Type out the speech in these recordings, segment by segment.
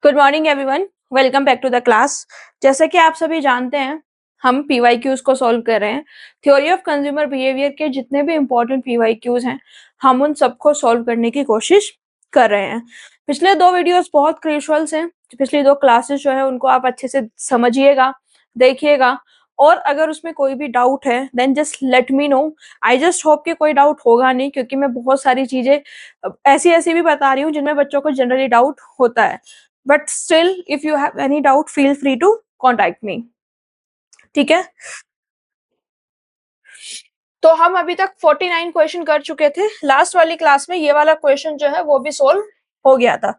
Good morning everyone, welcome back to the class. जैसे कि आप सभी जानते हैं, हम पीवाईक्यूज को सॉल्व कर रहे हैं। थ्योरी ऑफ कंज्यूमर बिहेवियर के जितने भी इंपॉर्टेंट पीवाईक्यूज हैं, हम उन सबको सॉल्व करने की कोशिश कर रहे हैं। पिछले दो वीडियोस बहुत क्रूशियल हैं। पिछली दो क्लासेस जो है उनको आप अच्छे से समझिएगा, देखिएगा, और अगर उसमें कोई भी डाउट है then just let me know. I just hope कि कोई डाउट होगा नहीं, क्योंकि मैं बहुत सारी चीजें ऐसी ऐसी भी बता रही हूँ जिनमें बच्चों को जनरली डाउट होता है। But still if you have any doubt feel free to contact me. ठीक है, तो हम अभी तक 49 क्वेश्चन कर चुके थे। लास्ट वाली क्लास में ये वाला क्वेश्चन जो है वो भी सोल्व हो गया था।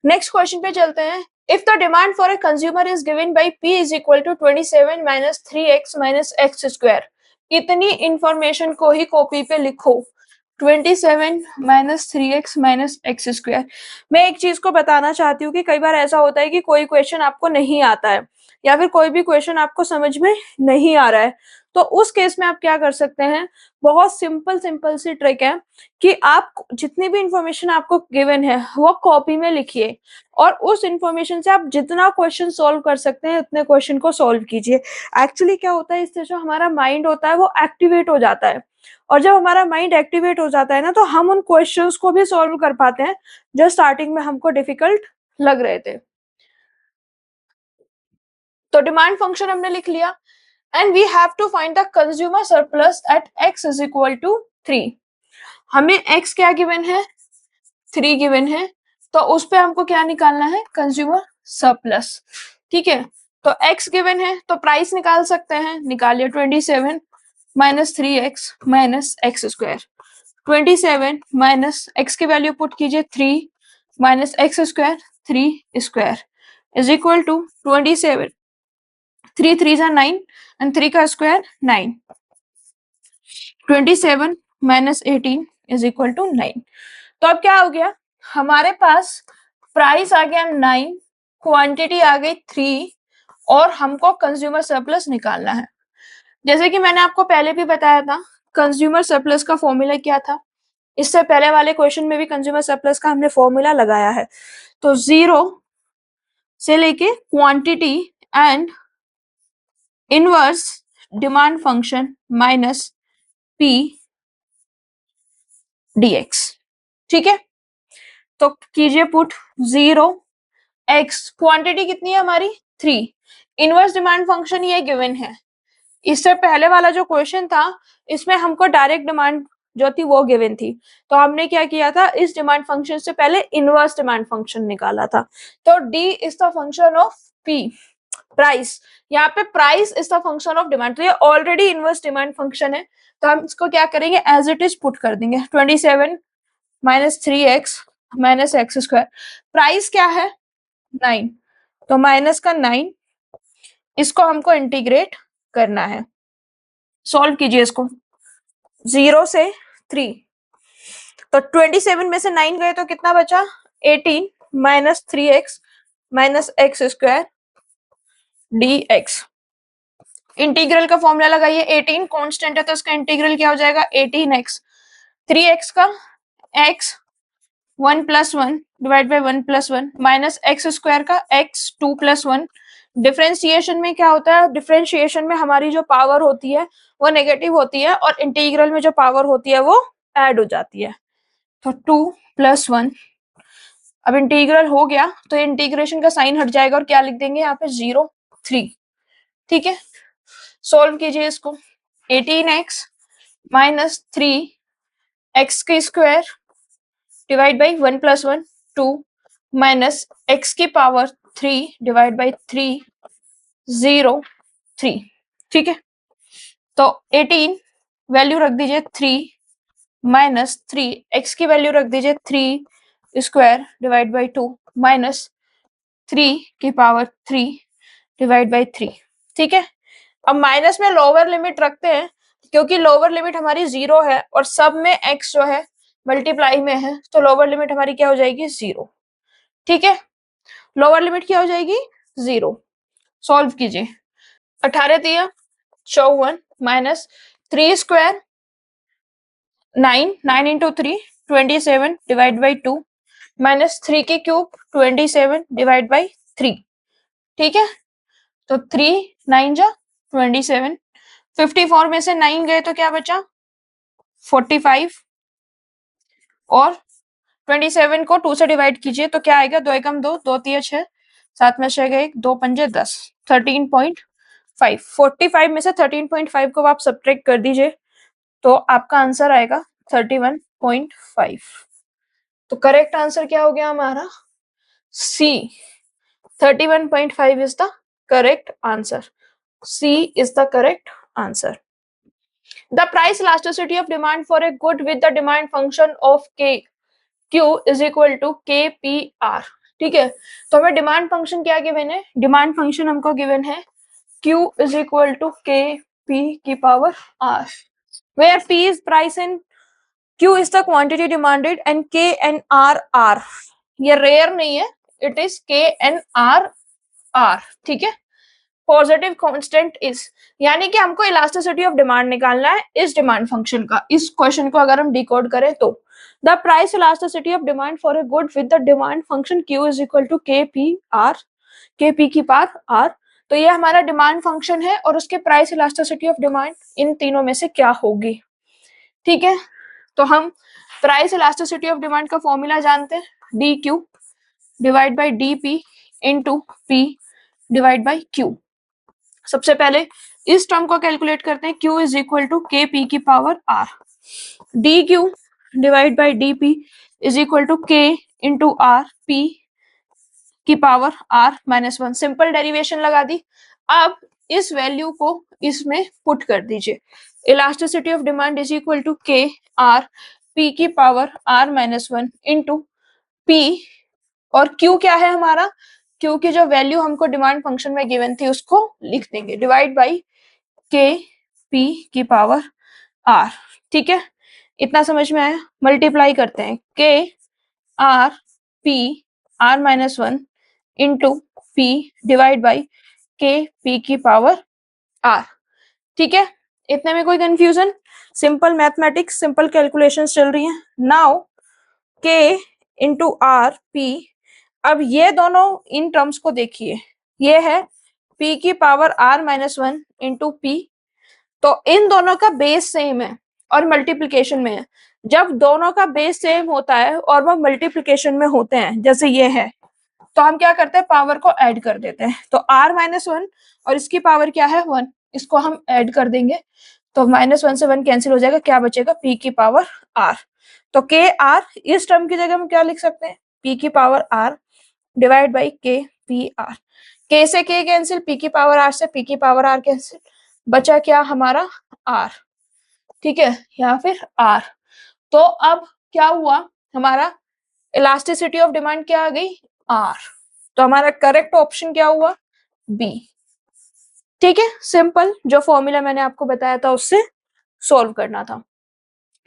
नेक्स्ट क्वेश्चन पे चलते हैं। If the demand for a consumer is given by p is equal to 27 minus 3x minus X square, इतनी इंफॉर्मेशन को ही कॉपी पे लिखो। 27 minus 3x minus X square. मैं एक चीज को बताना चाहती हूँ कि कई बार ऐसा होता है कि कोई क्वेश्चन आपको नहीं आता है या फिर कोई भी क्वेश्चन आपको समझ में नहीं आ रहा है, तो उस केस में आप क्या कर सकते हैं। बहुत सिंपल सिंपल सी ट्रिक है कि आप जितनी भी इंफॉर्मेशन आपको गिवन है वो कॉपी में लिखिए, और उस इंफॉर्मेशन से आप जितना क्वेश्चन सॉल्व कर सकते हैं उतने क्वेश्चन को सॉल्व कीजिए। एक्चुअली क्या होता है, इससे जो हमारा माइंड होता है वो एक्टिवेट हो जाता है, और जब हमारा माइंड एक्टिवेट हो जाता है ना, तो हम उन क्वेश्चंस को भी सॉल्व कर पाते हैं जो स्टार्टिंग में हमको डिफिकल्ट लग रहे थे। तो डिमांड फंक्शन हमने लिख लिया, and we have to find the consumer surplus at x is equal to 3। हमें x क्या गिवन है, 3 गिवन है, तो उस पे हमको क्या निकालना है, कंज्यूमर सरप्लस। ठीक है, तो x गिवन है तो प्राइस निकाल सकते हैं, निकालिए 27 minus 3x minus X square. 27 minus x की वैल्यू पुट कीजिए 3 minus X square, 3 square is equal to 27, 3 3 जा 9 एंड 3 का square 9। 27 minus 18 is equal to 9। तो अब क्या हो गया, हमारे पास प्राइस आ गया 9, क्वांटिटी आ गई 3, और हमको कंज्यूमर सरप्लस निकालना है। जैसे कि मैंने आपको पहले भी बताया था, कंज्यूमर सरप्लस का फॉर्मूला क्या था। इससे पहले वाले क्वेश्चन में भी कंज्यूमर सरप्लस का हमने फॉर्मूला लगाया है। तो 0 से लेके quantity and inverse demand function minus p dx। ठीक है, तो कीजिए पुट 0 x, क्वांटिटी कितनी है हमारी 3, इनवर्स डिमांड फंक्शन ये गिवन है। इससे पहले वाला जो क्वेश्चन था इसमें हमको डायरेक्ट डिमांड जो थी वो गिवन थी, तो हमने क्या किया था, इस डिमांड फंक्शन से पहले इनवर्स डिमांड फंक्शन निकाला था। तो d is the function of p, price. यहाँ पे price is the function of demand, तो ये ऑलरेडी इनवर्स डिमांड फंक्शन है, तो हम इसको क्या करेंगे, एज इट इज पुट कर देंगे। 27 minus 3x minus X square, price क्या है 9, तो माइनस का 9, इसको हमको इंटीग्रेट करना है। सॉल्व कीजिए इसको, 0 से 3, तो 27 में से 9 गए तो कितना बचा, 18 minus 3x minus X square dx। Integral का फॉर्मूला लगाइए, 18 कांस्टेंट है तो इसका इंटीग्रल क्या हो जाएगा, 18x, 3x का x 1 plus 1 divide by 1 plus 1 minus X square का x 2 प्लस 1। डिफरेंशिएशन में क्या होता है, डिफरेंशिएशन में हमारी जो पावर होती है वो नेगेटिव होती है, और इंटीग्रल में जो पावर होती है वो ऐड हो जाती है। तो 2 प्लस 1, अब इंटीग्रल हो गया तो इंटीग्रेशन का साइन हट जाएगा और क्या लिख देंगे यहाँ पे 0 3। ठीक है, सोल्व कीजिए इसको, 18x माइनस 3x की square divide by 1 plus 1 2 minus x की पावर 3 डिवाइड बाई 3 0 3। ठीक है, तो 18 वैल्यू रख दीजिए 3 माइनस 3, x की वैल्यू रख दीजिए 3 स्क्वायर डिवाइड बाई 2 माइनस 3 की पावर 3 डिवाइड बाई 3। ठीक है, अब माइनस में लोअर लिमिट रखते हैं, क्योंकि लोअर लिमिट हमारी 0 है और सब में x जो है मल्टीप्लाई में है, तो लोअर लिमिट हमारी क्या हो जाएगी 0। ठीक है, लोअर लिमिट क्या हो जाएगी 0। सॉल्व कीजिए, 18 दिया 54 minus 3 square 9 9 into 3 27 divide by 2 minus 3 की क्यूब 27 डिवाइड बाई 3, ठीक है। तो 3 9 जा 27, 54 में से 9 गए तो क्या बचा 45, और 27 को 2 से डिवाइड कीजिए तो क्या आएगा, 2 एकम 2, 2 तिया 6, 7 में 6 गए 2 पंजे 10, 13.5। 45 में से 13.5 को आप सब्ट्रैक्ट कर दीजिए तो आपका आंसर आएगा 31.5। तो करेक्ट आंसर क्या हो गया हमारा, सी। 31.5 is the correct answer. C is the correct answer. The price elasticity of demand for a good with the demand function of K Q is equal to KPR. ठीक है, तो हमें डिमांड फंक्शन क्या given है, demand function हमको given है Q is equal to KP की power R, where P is price and Q is the quantity demanded and K and R are, ये रेयर नहीं है, it is K and R, ठीक है। Positive constant is, यानी कि हमको elasticity of demand निकालना है इस डिमांड फंक्शन का। इस क्वेश्चन को अगर हम डिकोड करें तो the price elasticity of demand for a good with the demand function Q is equal to K P R, K P की पावर आर। तो ये हमारा डिमांड फंक्शन है और उसके प्राइस इलास्टिसिटी ऑफ डिमांड इन तीनों में से क्या होगी, ठीक है। तो हम प्राइस इलास्टिसिटी ऑफ डिमांड का फॉर्मूला जानते हैं, D Q divide by D P into P divide by Q. सबसे पहले इस टर्म को कैलकुलेट करते हैं, Q is equal to K P की power R, D Q divide by D P is equal to K into R P की power R minus 1। Simple derivation लगा दी। अब इस वैल्यू को इसमें पुट कर दीजिए, elasticity of demand is equal to K R P की power R minus 1 into P, और Q क्या है हमारा, Q की जो वैल्यू हमको डिमांड फंक्शन में गिवन थी उसको लिख देंगे, डिवाइड बाई के पी की पावर R, ठीक है। इतना समझ में आया, मल्टीप्लाई करते हैं के R P R minus 1 into P divide by के पी की पावर R, ठीक है। इतने में कोई confusion, simple mathematics, simple calculations चल रही हैं। नाउ के इंटू आर पी, अब ये दोनों इन टर्म्स को देखिए, ये है p की power r minus 1 into P, तो इन दोनों का बेस सेम है और मल्टीप्लीकेशन में है। जब दोनों का बेस सेम होता है और वो मल्टीप्लीकेशन में होते हैं, जैसे ये है, तो हम क्या करते हैं, पावर को ऐड कर देते हैं। तो r माइनस 1 और इसकी पावर क्या है 1, इसको हम ऐड कर देंगे तो माइनस 1 से 1 कैंसिल हो जाएगा, क्या बचेगा p की पावर r। तो के आर इस टर्म की जगह हम क्या लिख सकते हैं, p की पावर r डिवाइड बाई के पी आर, के से के कैंसिल, पी की पावर आर से पी की पावर आर कैंसिल, बचा क्या हमारा आर, ठीक है, या फिर आर। तो अब क्या हुआ, हमारा इलास्टिसिटी ऑफ डिमांड क्या आ गई आर, तो हमारा करेक्ट ऑप्शन क्या हुआ बी, ठीक है। सिंपल, जो फॉर्मूला मैंने आपको बताया था उससे सॉल्व करना था।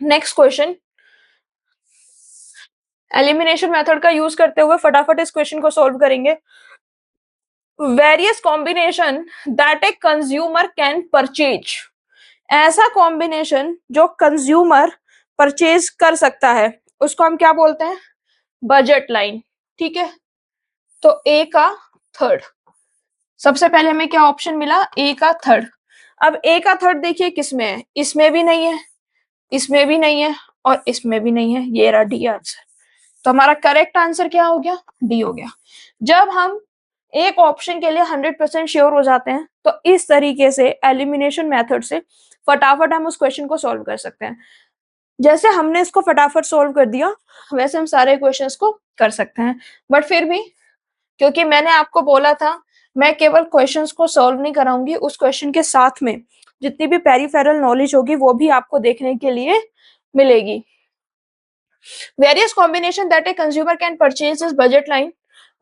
नेक्स्ट क्वेश्चन, एलिमिनेशन मेथड का यूज करते हुए फटाफट इस क्वेश्चन को सॉल्व करेंगे। Various combination that a consumer can purchase, ऐसा कॉम्बिनेशन जो कंज्यूमर परचेज कर सकता है उसको हम क्या बोलते हैं, बजट लाइन, ठीक है। तो ए का थर्ड, सबसे पहले हमें क्या ऑप्शन मिला, ए का थर्ड। अब ए का थर्ड देखिए किसमें है, इसमें भी नहीं है, इसमें भी नहीं है और इसमें भी नहीं है, ये रहा डी आंसर। तो हमारा करेक्ट आंसर क्या हो गया, डी हो गया। जब हम एक ऑप्शन के लिए 100% श्योर हो जाते हैं तो इस तरीके से एलिमिनेशन मेथड से फटाफट हम उस क्वेश्चन को सॉल्व कर सकते हैं। जैसे हमने इसको फटाफट सॉल्व कर दिया वैसे हम सारे क्वेश्चंस को कर सकते हैं, बट फिर भी क्योंकि मैंने आपको बोला था मैं केवल क्वेश्चंस को सॉल्व नहीं कराऊंगी, उस क्वेश्चन के साथ में जितनी भी पेरिफेरल नॉलेज होगी वो भी आपको देखने के लिए मिलेगी। Various combination that a consumer can purchase is budget line.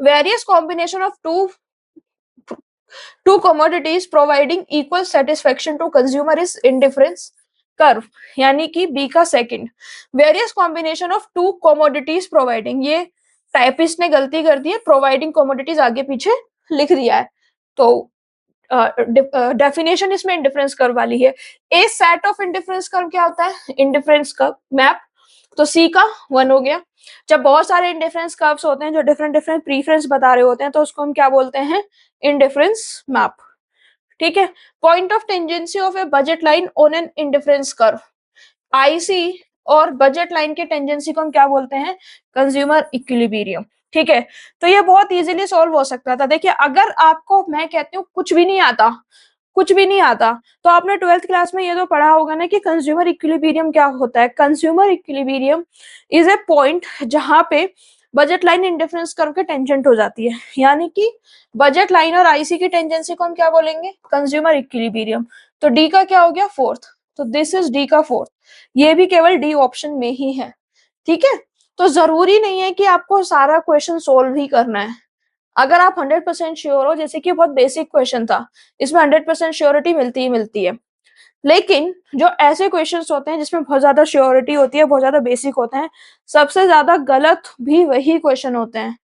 Various combination of two commodities providing equal satisfaction to consumer is indifference curve, यानी कि बी का second. Various combination of two commodities providing, ये typist ने गलती कर दी है, providing commodities आगे पीछे लिख दिया है, तो डेफिनेशन इसमें इंडिफरेंस कर्व वाली है। ए सेट ऑफ इंडिफरेंस कर्व क्या होता है, इंडिफरेंस कर्व मैप तो सी का 1 हो गया। जब बहुत सारे इंडिफरेंस कर्व्स होते हैं जो डिफरेंट डिफरेंट प्रीफरेंस बता रहे होते हैं तो उसको हम क्या बोलते हैं, इंडिफरेंस मैप। ठीक है, point of tangency of A budget line on an indifference curve, IC और बजट लाइन के टेंजेंसी को हम क्या बोलते हैं, कंज्यूमर इक्विलिब्रियम। ठीक है, तो ये बहुत इजीली सॉल्व हो सकता था। देखिए अगर आपको मैं कहती हूँ कुछ भी नहीं आता, कुछ भी नहीं आता, तो आपने 12th क्लास में ये तो पढ़ा होगा ना कि कंज्यूमर इक्विलिब्रियम क्या होता है। Consumer equilibrium is a point जहां पे बजट लाइन इंडिफरेंस कर्व के टेंजेंट हो जाती है, यानी कि बजट लाइन और आईसी की टेंजेंसी को हम क्या बोलेंगे, कंज्यूमर इक्विलिब्रियम। तो डी का क्या हो गया, फोर्थ, तो दिस इज डी का फोर्थ। ये भी केवल डी ऑप्शन में ही है। ठीक है, तो जरूरी नहीं है कि आपको सारा क्वेश्चन सोल्व ही करना है। अगर आप 100% श्योर हो, जैसे कि बहुत बेसिक क्वेश्चन था, इसमें 100% श्योरिटी मिलती ही मिलती है। लेकिन जो ऐसे क्वेश्चंस होते हैं जिसमें बहुत ज्यादा श्योरिटी होती है, बहुत ज्यादा बेसिक होते हैं, सबसे ज्यादा गलत भी वही क्वेश्चन होते हैं।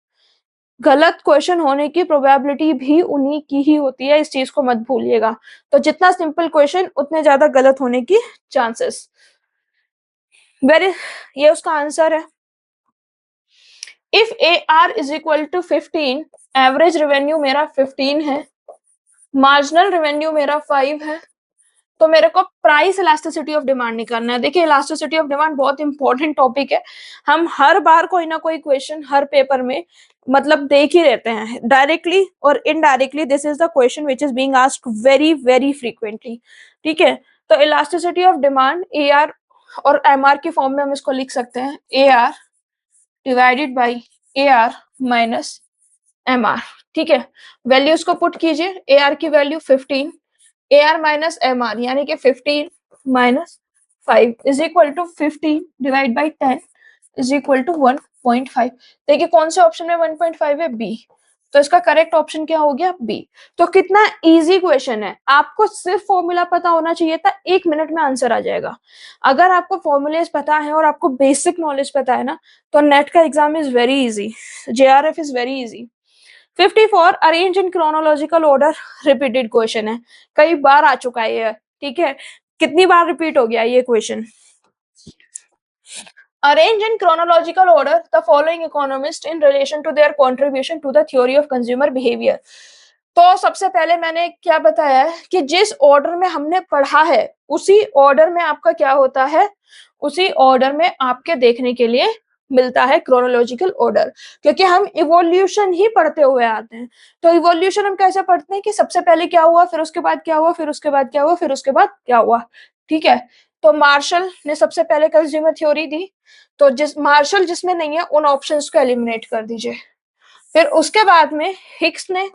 गलत क्वेश्चन होने की प्रोबेबिलिटी भी उन्हीं की ही होती है, इस चीज को मत भूलिएगा। तो जितना सिंपल क्वेश्चन उतने ज्यादा गलत होने की चांसेस। वेरी, ये उसका आंसर है। If A R is equal to 15, average revenue मेरा 15 है, मार्जिनल रेवेन्यू मेरा 5 है, तो मेरे को प्राइस इलास्टिसिटी ऑफ डिमांड निकालना है। देखिए इलास्टिसिटी ऑफ डिमांड बहुत इंपॉर्टेंट टॉपिक है, हम हर बार कोई ना कोई क्वेश्चन हर पेपर में मतलब देख ही रहते हैं, डायरेक्टली और indirectly. This is the question which is being asked very very frequently. ठीक है, तो elasticity of demand A R और एम आर के फॉर्म में हम इसको लिख सकते हैं, A R divided by A R minus M R. ठीक है, वैल्यूज को पुट कीजिए, ए आर की value 15, A R minus M R यानी कि 15 minus 5 is equal to 15 divide by 10 is equal to 1.5। देखिए कौन से ऑप्शन में 1.5 है, बी। तो इसका करेक्ट ऑप्शन क्या हो गया, बी। तो कितना इजी क्वेश्चन है, आपको सिर्फ फॉर्मूला पता होना चाहिए था, 1 मिनट में आंसर आ जाएगा। अगर आपको फॉर्मूलेस पता है और आपको बेसिक नॉलेज पता है ना, तो नेट का exam is very easy, JRF is very easy. 54 arrange in chronological order, repeated question है, कई बार आ चुका है ये। ठीक है, कितनी बार रिपीट हो गया ये question. Arrange in chronological order the following economist in relation to their contribution to the theory of consumer behaviour. तो सबसे पहले मैंने क्या बताया है कि जिस ऑर्डर में हमने पढ़ा है उसी ऑर्डर में आपका क्या होता है, उसी ऑर्डर में आपके देखने के लिए मिलता है क्रोनोलॉजिकल ऑर्डर, क्योंकि हम इवोल्यूशन ही पढ़ते हुए आते हैं। तो इवोल्यूशन हम कैसे पढ़ते हैं कि सबसे पहले क्या हुआ, फिर उसके बाद क्या हुआ, फिर उसके बाद क्या हुआ, फिर उसके बाद क्या हुआ। ठीक है, तो मार्शल ने सबसे पहले कंज्यूमर थ्योरी दी, तो जिस मार्शल जिसमें नहीं है उन ऑप्शंस को एलिमिनेट कर दीजिए। फिर उसके बाद में हिक्स ने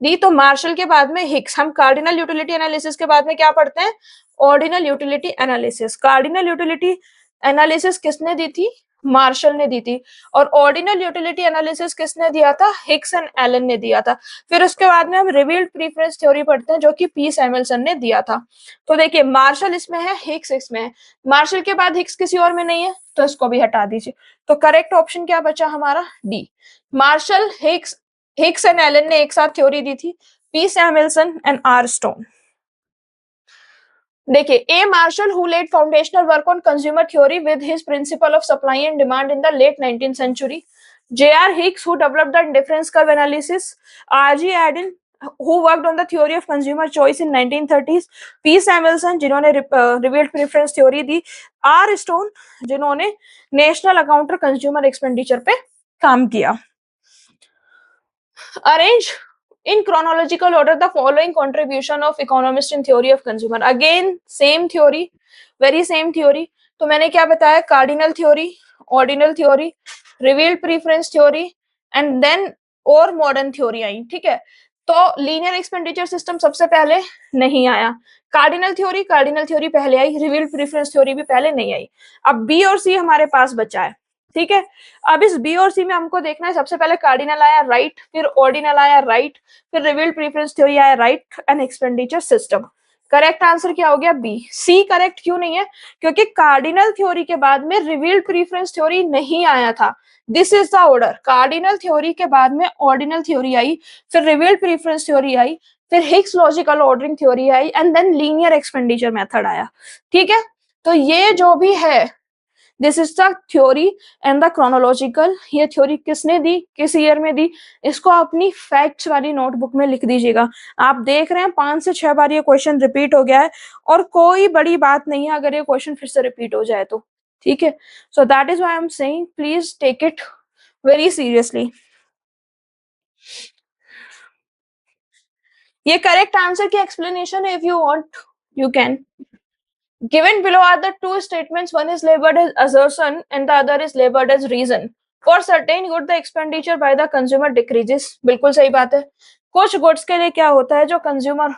दी, तो मार्शल के बाद में हिक्स। हम कार्डिनल यूटिलिटी एनालिसिस के बाद में क्या पढ़ते हैं, ordinal utility analysis. Cardinal utility analysis किसने दी थी, मार्शल ने दी थी। और ऑर्डिनल यूटिलिटी एनालिसिस किसने दिया था, हिक्स एंड एलन ने दिया था। फिर उसके बाद में हम रिवील्ड प्रीफरेंस थ्योरी पढ़ते हैं जो कि पी सैमुअल्सन ने दिया था। तो देखिए मार्शल इसमें है, हिक्स इसमें है, मार्शल के बाद हिक्स किसी और में नहीं है, तो इसको भी हटा दीजिए। तो करेक्ट ऑप्शन क्या बचा हमारा, D. Marshall, Hicks and Allen ने एक साथ थ्योरी दी थी, P Samuelson and R Stone. देखिए A Marshall who laid foundational work on consumer theory with his principle of supply and demand in the late 19th century, J.R. Hicks who developed the indifference curve analysis, R.G. Adin who worked on the theory of consumer choice in 1930s, P. Samuelson जिन्होंने revealed preference theory दी, R. Stone जिन्होंने national अकाउंटर consumer expenditure पे काम किया। Arrange in chronological order the following contribution of economist in theory of consumer. Again same theory, very same theory. तो मैंने क्या बताया, cardinal theory, ordinal theory, revealed preference theory and then और modern theory आई। ठीक है, तो लीनियर एक्सपेंडिचर सिस्टम सबसे पहले नहीं आया, कार्डिनल थ्योरी पहले आई, रिवील्ड प्रीफरेंस थ्योरी भी पहले नहीं आई। अब बी और सी हमारे पास बचा है। ठीक है, अब इस बी और सी में हमको देखना है, सबसे पहले कार्डिनल आया राइट, फिर ऑर्डिनल आया राइट, फिर रिवील्ड प्रीफरेंस थ्योरी आया right and expenditure system. Correct answer क्या हो गया, बी। सी करेक्ट क्यों नहीं है, क्योंकि कार्डिनल थ्योरी के बाद में रिवील्ड प्रीफरेंस थ्योरी नहीं आया था। This is the order, cardinal theory के बाद में ऑर्डिनल थ्योरी आई, फिर रिवील्ड प्रीफरेंस थ्योरी आई, फिर हिक्स लॉजिकल ऑर्डरिंग थ्योरी आई and then linear expenditure method आया। ठीक है, तो ये जो भी है this is the theory and the chronological. ये थ्योरी किसने दी, किस ईयर में दी, इसको अपनी फैक्ट्स वाली नोटबुक में लिख दीजिएगा। आप देख रहे हैं 5 से 6 बार ये क्वेश्चन रिपीट हो गया है और कोई बड़ी बात नहीं है अगर ये क्वेश्चन फिर से रिपीट हो जाए तो, ठीक है। So that is why I am saying please take it very seriously. ये करेक्ट आंसर की एक्सप्लेनेशन है, if you want you can. Given below are the two statements, one is labeled as assertion and the other is labeled as reason. For certain good the expenditure by the consumer decreases. बिल्कुल सही बात है। कुछ goods के लिए क्या होता है, जो कंज्यूमर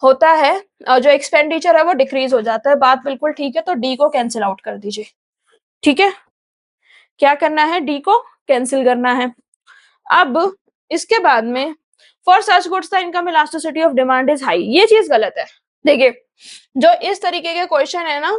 होता है और जो एक्सपेंडिचर है वो डिक्रीज हो जाता है। बात बिल्कुल ठीक है, तो डी को कैंसिल आउट कर दीजिए, ठीक है। क्या करना है, डी को कैंसिल करना है। अब इसके बाद में for such goods the income elasticity of demand is high, ये चीज गलत है। देखिए जो इस तरीके के क्वेश्चन है ना,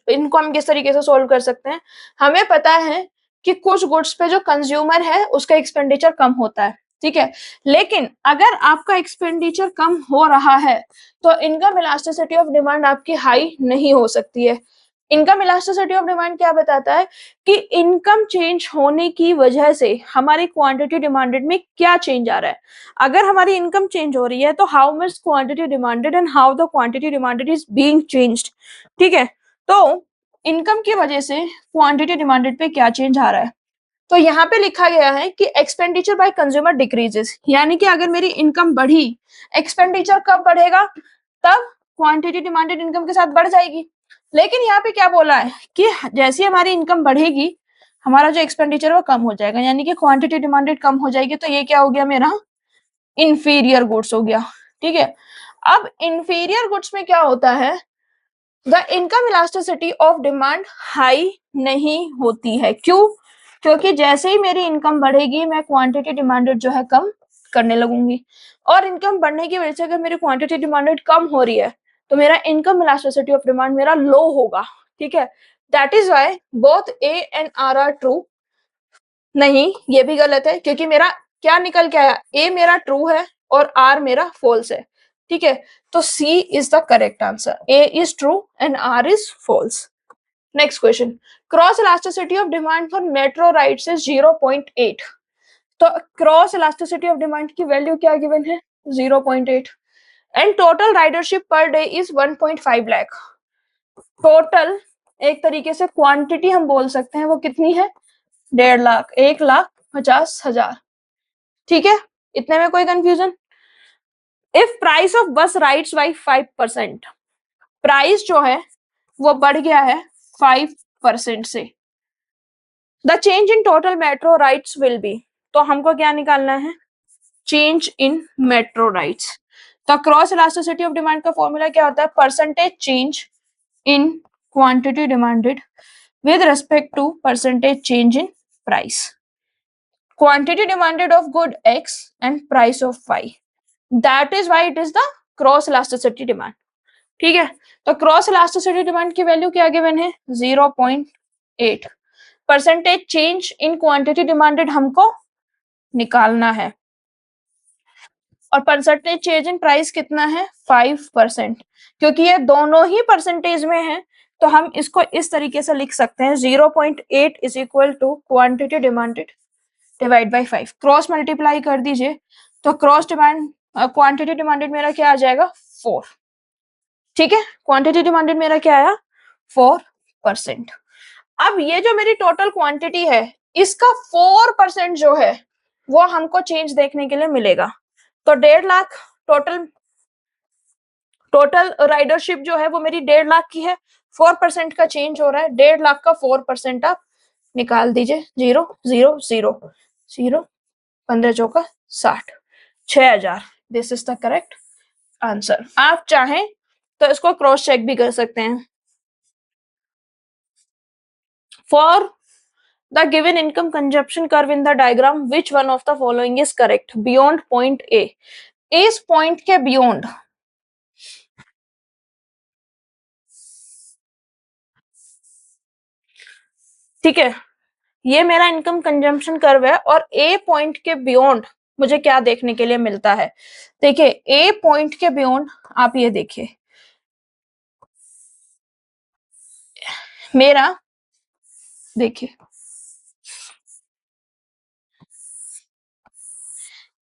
इनको हम किस तरीके से सोल्व कर सकते हैं। हमें पता है कि कुछ गुड्स पे जो कंज्यूमर है उसका एक्सपेंडिचर कम होता है, ठीक है। लेकिन अगर आपका एक्सपेंडिचर कम हो रहा है तो इनकम इलास्टिसिटी ऑफ डिमांड आपकी हाई नहीं हो सकती है। इनकम इलास्टिसिटी ऑफ डिमांड क्या बताता है कि इनकम चेंज होने की वजह से हमारी क्वांटिटी डिमांडेड में क्या चेंज आ रहा है। अगर हमारी इनकम चेंज हो रही है तो how much quantity demanded and how the quantity demanded is being changed, ठीक है। तो इनकम की वजह से क्वांटिटी डिमांडेड पे क्या चेंज आ रहा है, तो यहाँ पे लिखा गया है कि एक्सपेंडिचर बाय कंज्यूमर डिक्रीजेस, यानी कि अगर मेरी इनकम बढ़ी, एक्सपेंडिचर कब बढ़ेगा, तब क्वांटिटी डिमांडेड इनकम के साथ बढ़ जाएगी। लेकिन यहाँ पे क्या बोला है कि जैसे हमारी इनकम बढ़ेगी हमारा जो एक्सपेंडिचर वो कम हो जाएगा, यानी कि क्वांटिटी डिमांडेड कम हो जाएगी। तो ये क्या हो गया, मेरा इंफीरियर गुड्स हो गया, ठीक है। अब इंफीरियर गुड्स में क्या होता है, the income elasticity of demand high नहीं होती है। क्यों, क्योंकि जैसे ही मेरी इनकम बढ़ेगी मैं क्वांटिटी डिमांडेड जो है कम करने लगूंगी, और इनकम बढ़ने की वजह से अगर मेरी क्वांटिटी डिमांडेड कम हो रही है तो मेरा इनकम इलास्टिसिटी ऑफ डिमांड मेरा लो होगा, ठीक है। That is why both A and R are true. नहीं, ये भी गलत है, क्योंकि मेरा क्या निकल के आया, ए मेरा ट्रू है और आर मेरा फॉल्स है, ठीक है। तो C is the correct answer, A is true and R is false. Next question, cross elasticity of demand for metro rides is 0.8। तो क्रॉस इलास्टिसिटी ऑफ डिमांड की वैल्यू क्या गिवन है, 0.8, and total ridership per day is 1.5 lakh. Total एक तरीके से quantity हम बोल सकते हैं वो कितनी है, 1.5 लाख, 1,50,000, ठीक है। इतने में कोई कंफ्यूजन। इफ प्राइस ऑफ बस राइड्स बाई 5%, प्राइस जो है वो बढ़ गया है 5% से, the change in total metro rides will be. तो हमको क्या निकालना है, चेंज इन मेट्रो राइड्स। तो क्रॉस इलास्टिसिटी ऑफ डिमांड का फॉर्मूला क्या होता है, percentage change in quantity demanded with respect to percentage change in price. Quantity demanded of good X and price of Y. That is why it is the cross elasticity demand. ठीक है, तो cross elasticity demand की value क्या given है, 0.8। Percentage change in quantity demanded हमको निकालना है, और परसेंटेज चेंज इन प्राइस कितना है, 5%। क्योंकि ये दोनों ही परसेंटेज में है तो हम इसको इस तरीके से लिख सकते हैं, 0.8 is equal to quantity demanded divide by 5। Cross multiply कर दीजिए तो क्रॉस डिमांड क्वांटिटी डिमांडेड मेरा क्या आ जाएगा, 4, ठीक है। क्वांटिटी डिमांडेड मेरा क्या आया, 4%। अब ये जो मेरी टोटल क्वांटिटी है इसका 4% जो है वो हमको चेंज देखने के लिए मिलेगा। तो 1.5 लाख टोटल राइडरशिप जो है वो मेरी 1.5 लाख की है, 4% का चेंज हो रहा है, 1.5 लाख का 4% आप निकाल दीजिए, 0 0 0 0, 15 चौका 60, 6,000। This is the correct answer. आप चाहें तो इसको क्रॉस चेक भी कर सकते हैं। For the given income consumption curve in the diagram which one of the following is correct, beyond point A. इस पॉइंट के बियॉन्ड ठीक है, ये मेरा इनकम कंजम्पशन कर्व है, और ए पॉइंट के बियॉन्ड मुझे क्या देखने के लिए मिलता है। देखिए ए पॉइंट के बियॉन्ड आप ये देखिए, मेरा देखिए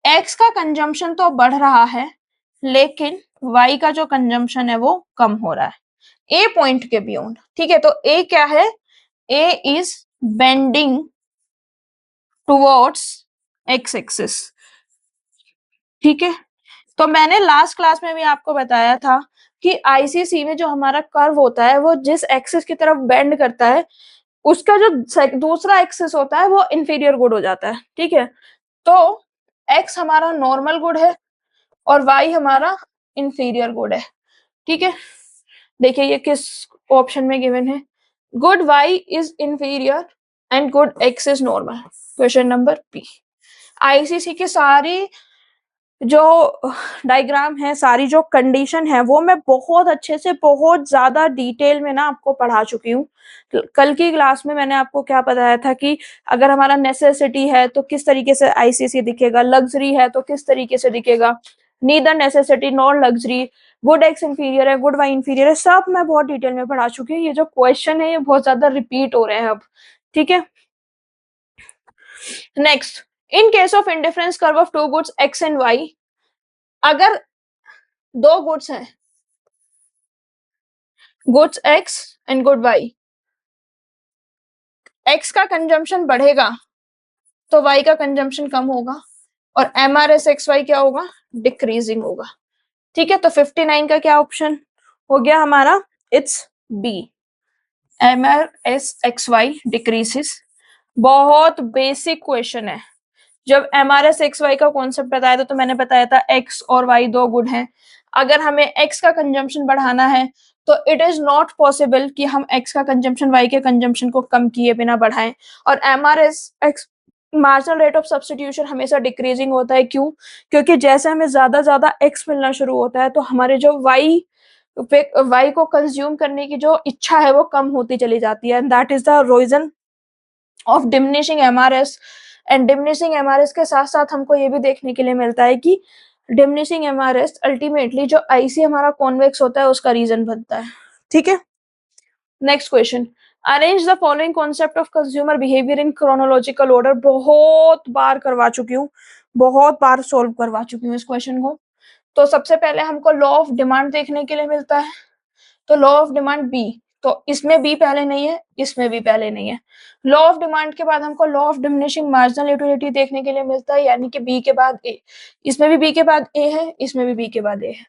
एक्स का कंजम्पशन तो बढ़ रहा है लेकिन वाई का जो कंजम्पशन है वो कम हो रहा है ए पॉइंट के बियॉन्ड। ठीक है, तो ए क्या है, A is bending towards X axis. ठीक है, तो मैंने लास्ट क्लास में भी आपको बताया था कि आईसीसी में जो हमारा कर्व होता है वो जिस एक्सिस की तरफ बेंड करता है उसका जो दूसरा एक्सिस होता है वो इंफीरियर गुड हो जाता है। ठीक है, तो एक्स हमारा नॉर्मल गुड है और वाई हमारा इंफीरियर गुड है। ठीक है, देखिए ये किस ऑप्शन में गिवन है, good Y is inferior and good X is normal. Question number B. ICC की सारी जो डायग्राम है, सारी जो कंडीशन है वो मैं बहुत अच्छे से बहुत ज्यादा डिटेल में ना आपको पढ़ा चुकी हूँ। कल की क्लास में मैंने आपको क्या बताया था कि अगर हमारा नेसेसिटी है तो किस तरीके से आईसीसी दिखेगा, लग्जरी है तो किस तरीके से दिखेगा, neither necessity nor luxury, good x inferior है गुड वाई इंफीरियर है, सब मैं बहुत डिटेल में पढ़ा चुकी हूँ। ये जो क्वेश्चन है ये बहुत ज्यादा रिपीट हो रहे हैं अब। ठीक है, next, in case of indifference curve of two goods X and Y, अगर दो गुड्स हैं, goods X and good Y, X का कंजम्पशन बढ़ेगा तो वाई का कंजम्पशन कम होगा और एमआरएस एक्स वाई क्या होगा, डिक्रीजिंग होगा। ठीक है, तो 59 का क्या ऑप्शन हो गया हमारा, it's B, MRS X Y decreases. बहुत बेसिक क्वेश्चन है। जब एमआरएस एक्स वाई का कॉन्सेप्ट बताया था तो मैंने बताया था एक्स और वाई दो गुड हैं, अगर हमें एक्स का कंजम्पशन बढ़ाना है तो इट इज नॉट पॉसिबल कि हम एक्स का कंजम्पशन वाई के कंजम्पशन को कम किए बिना बढ़ाएं। और MRS x marginal rate of substitution हमेशा डिक्रीजिंग होता है। क्यों? क्योंकि जैसे हमें ज्यादा एक्स मिलना शुरू होता है तो हमारे जो वाई को कंज्यूम करने की जो इच्छा है वो कम होती चली जाती है। That is the reason of diminishing MRS. And diminishing MRS के साथ साथ हमको ये भी देखने के लिए मिलता है कि डिमिनिशिंग एमआरएस अल्टीमेटली जो आईसी हमारा कॉन्वेक्स होता है उसका रीजन बनता है। ठीक है, next question, arrange the following concept of consumer behaviour in chronological order. बहुत बार करवा चुकी हूँ, बहुत बार सोल्व करवा चुकी हूँ इस क्वेश्चन को। तो सबसे पहले हमको लॉ ऑफ डिमांड देखने के लिए मिलता है, तो लॉ ऑफ डिमांड बी, तो इसमें बी पहले नहीं है, इसमें भी पहले नहीं है। लॉ ऑफ डिमांड के बाद हमको law of diminishing marginal utility देखने के लिए मिलता है, यानी कि बी के बाद ए, इसमें भी बी के बाद ए है, इसमें भी बी के बाद ए है।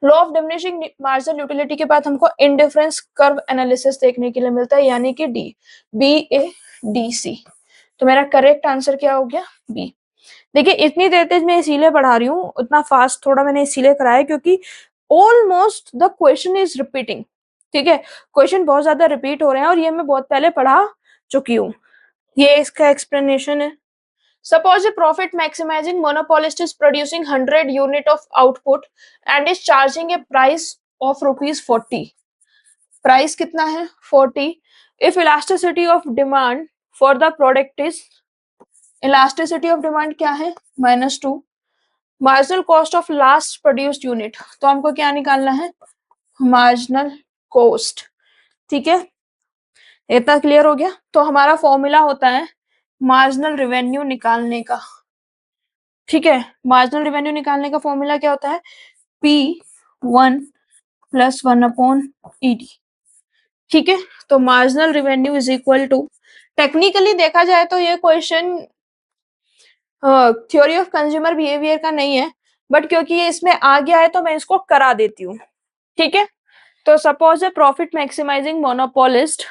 Law of diminishing marginal utility के बाद हमको इंडिफरेंस कर्व एनालिसिस देखने के लिए मिलता है, यानी कि D, B A D C. तो मेरा करेक्ट आंसर क्या हो गया, बी। देखिए इतनी देर तेज मैं इसीलिए पढ़ा रही हूँ, उतना फास्ट थोड़ा मैंने इसीलिए कराया क्योंकि almost the question is repeating. ठीक है, क्वेश्चन बहुत ज्यादा रिपीट हो रहे हैं और ये मैं बहुत पहले पढ़ा चुकी हूँ। ये इसका एक्सप्लेनेशन है। Suppose a profit maximising monopolist is producing 100 unit of output and is charging a price of ₹40। Price कितना है, 40। If elasticity of demand for the product is, elasticity of demand क्या है, -2, marginal cost of last produced unit, तो हमको क्या निकालना है, marginal cost. ठीक है, इतना क्लियर हो गया। तो हमारा फॉर्मूला होता है मार्जिनल रेवेन्यू निकालने का। ठीक है, मार्जिनल रेवेन्यू निकालने का फॉर्मूला क्या होता है, P1 + 1/ED। ठीक है, तो marginal revenue is equal to, technically देखा जाए तो ये question theory of consumer behaviour का नहीं है, बट क्योंकि ये इसमें आ गया है तो मैं इसको करा देती हूँ। ठीक है, तो suppose a profit maximising monopolist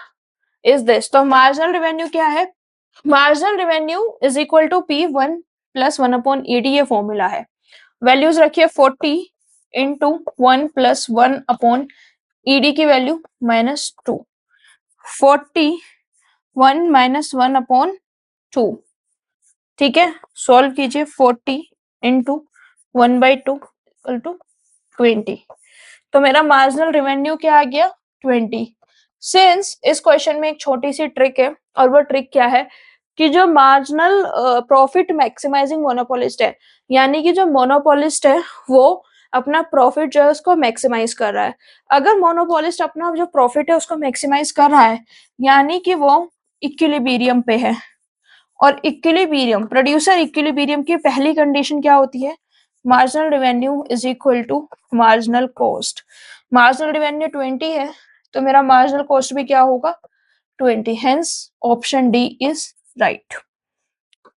is this, तो मार्जिनल रेवेन्यू क्या है, marginal revenue is equal to P1 + 1/ED, ये फॉर्मूला है। वैल्यूज रखिए 40 इंटू 1 + 1/ED की वैल्यू -2, 41 - 1/2। ठीक है, सॉल्व कीजिए, 40 इंटू 1/2 = 20। तो मेरा मार्जिनल रेवेन्यू क्या आ गया, 20। सिंस इस क्वेश्चन में एक छोटी सी ट्रिक है, और वो ट्रिक क्या है कि जो मार्जिनल प्रॉफिट मैक्सिमाइजिंग मोनोपोलिस्ट है, यानी कि जो मोनोपोलिस्ट है वो अपना प्रॉफिट जो है उसको मैक्सिमाइज कर रहा है। अगर मोनोपोलिस्ट अपना जो प्रॉफिट है उसको मैक्सिमाइज कर रहा है, यानी कि वो इक्विलिब्रियम पे है, और इक्विलिब्रियम, प्रोड्यूसर इक्विलिब्रियम की पहली कंडीशन क्या होती है? Marginal revenue is equal to marginal cost. Marginal revenue 20 है, तो मेरा मार्जिनल कॉस्ट भी क्या होगा? 20। Hence option D is right.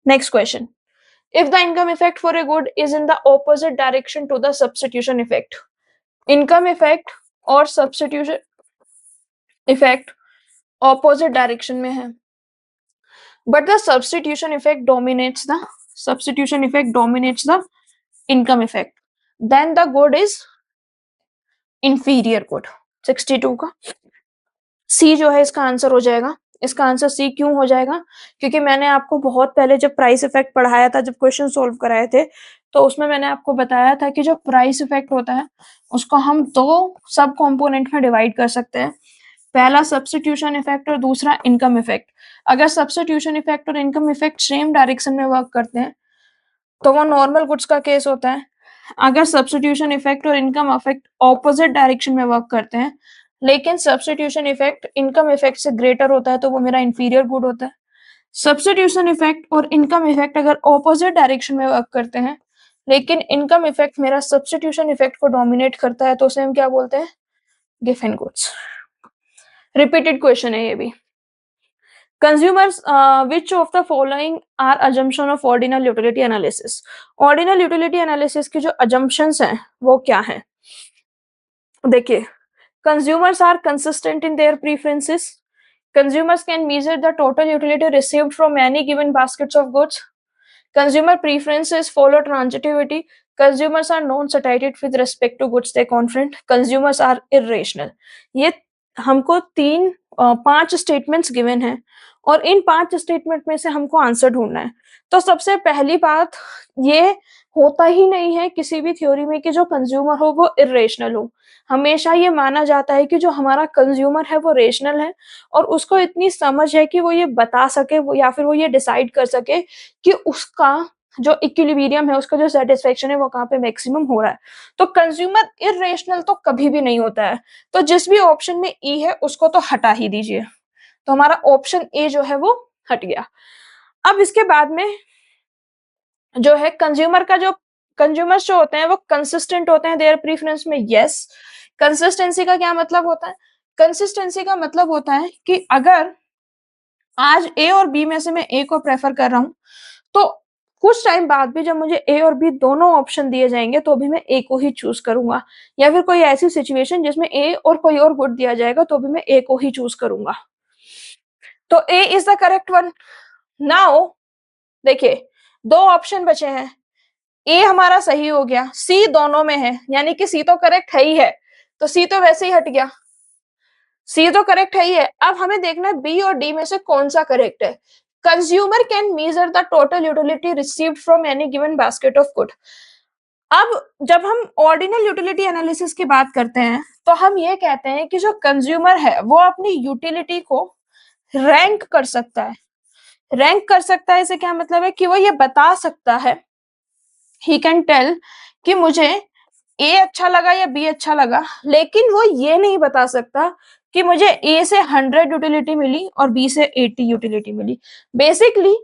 Next question, if the income effect for a good is in the opposite direction to the substitution effect, income effect और substitution effect opposite direction में है, but the substitution effect dominates the income effect, then the good is inferior good। 62 का सी जो है इसका answer हो जाएगा। इसका आंसर सी क्यों हो जाएगा? क्योंकि मैंने आपको बहुत पहले जब प्राइस इफेक्ट पढ़ाया था, जब क्वेश्चन सोल्व कराए थे, तो उसमें मैंने आपको बताया था कि जो प्राइस इफेक्ट होता है उसको हम दो सब कंपोनेंट में डिवाइड कर सकते हैं। पहला सब्स्टिट्यूशन इफेक्ट और दूसरा इनकम इफेक्ट। अगर सब्स्टिट्यूशन इफेक्ट और इनकम इफेक्ट सेम डायरेक्शन में वर्क करते हैं तो वो नॉर्मल गुड्स का केस होता है। अगर सब्स्टिट्यूशन इफेक्ट और इनकम इफेक्ट ऑपोजिट डायरेक्शन में वर्क करते हैं, लेकिन सब्स्टिट्यूशन इफेक्ट इनकम इफेक्ट से ग्रेटर होता है, तो वो मेरा इंफीरियर गुड होता है। सब्स्टिट्यूशन इफेक्ट और इनकम इफेक्ट अगर ऑपोजिट डायरेक्शन में वर्क करते हैं, लेकिन इनकम इफेक्ट मेरा सब्स्टिट्यूशन इफेक्ट को डोमिनेट करता है, तो उसे हम क्या बोलते हैं? Given goods. रिपीटेड क्वेश्चन है ये भी। Consumers, which of the following are assumption of ordinal utility analysis? Ordinal utility analysis की जो assumptions हैं वो क्या हैं? देखिए, consumers are consistent in their preferences. Consumers can measure the total utility received from any given baskets of goods. Consumer preferences follow transitivity. Consumers are non-satisfied with respect to goods they confront. Consumers are irrational. ये हमको पांच statements given हैं, और इन पांच statement में से हमको answer ढूंढना है। तो सबसे पहली बात, ये होता ही नहीं है किसी भी थ्योरी में कि जो कंज्यूमर हो वो इरेशनल हो। हमेशा ये माना जाता है कि जो हमारा कंज्यूमर है वो रेशनल है, और उसको इतनी समझ है कि वो ये बता सके, वो या फिर वो ये डिसाइड कर सके कि उसका जो इक्विलिब्रियम है, उसका जो सेटिस्फेक्शन है वो कहाँ पे मैक्सिमम हो रहा है। तो कंज्यूमर इरेशनल तो कभी भी नहीं होता है। तो जिस भी ऑप्शन में ई है उसको तो हटा ही दीजिए। तो हमारा ऑप्शन ए जो है वो हट गया। अब इसके बाद में जो है कंज्यूमर्स जो होते हैं वो कंसिस्टेंट होते हैं देयर प्रेफरेंस में। यस, कंसिस्टेंसी का क्या मतलब होता है? कंसिस्टेंसी का मतलब होता है कि अगर आज ए और बी में से मैं ए को प्रेफर कर रहा हूं, तो कुछ टाइम बाद भी जब मुझे ए और बी दोनों ऑप्शन दिए जाएंगे तो भी मैं ए को ही चूज करूंगा। या फिर कोई ऐसी सिचुएशन जिसमें ए और कोई और गुड दिया जाएगा तो भी मैं ए को ही चूज करूंगा। तो A is the correct one. Now देखिए, दो ऑप्शन बचे हैं। ए हमारा सही हो गया, सी दोनों में है, यानी कि सी तो करेक्ट है ही है, तो सी तो वैसे ही हट गया। सी तो करेक्ट है ही है। अब हमें देखना है बी और डी में से कौन सा करेक्ट है। Consumer can measure the total utility received from any given basket of good. अब जब हम ऑर्डिनल यूटिलिटी एनालिसिस की बात करते हैं तो हम ये कहते हैं कि जो कंज्यूमर है वो अपनी यूटिलिटी को रैंक कर सकता है। रैंक कर सकता है, इसे क्या मतलब है कि वो ये बता सकता है, ही कैन टेल कि मुझे ए अच्छा लगा या बी अच्छा लगा, लेकिन वो ये नहीं बता सकता कि मुझे ए से 100 यूटिलिटी मिली और बी से 80 यूटिलिटी मिली। बेसिकली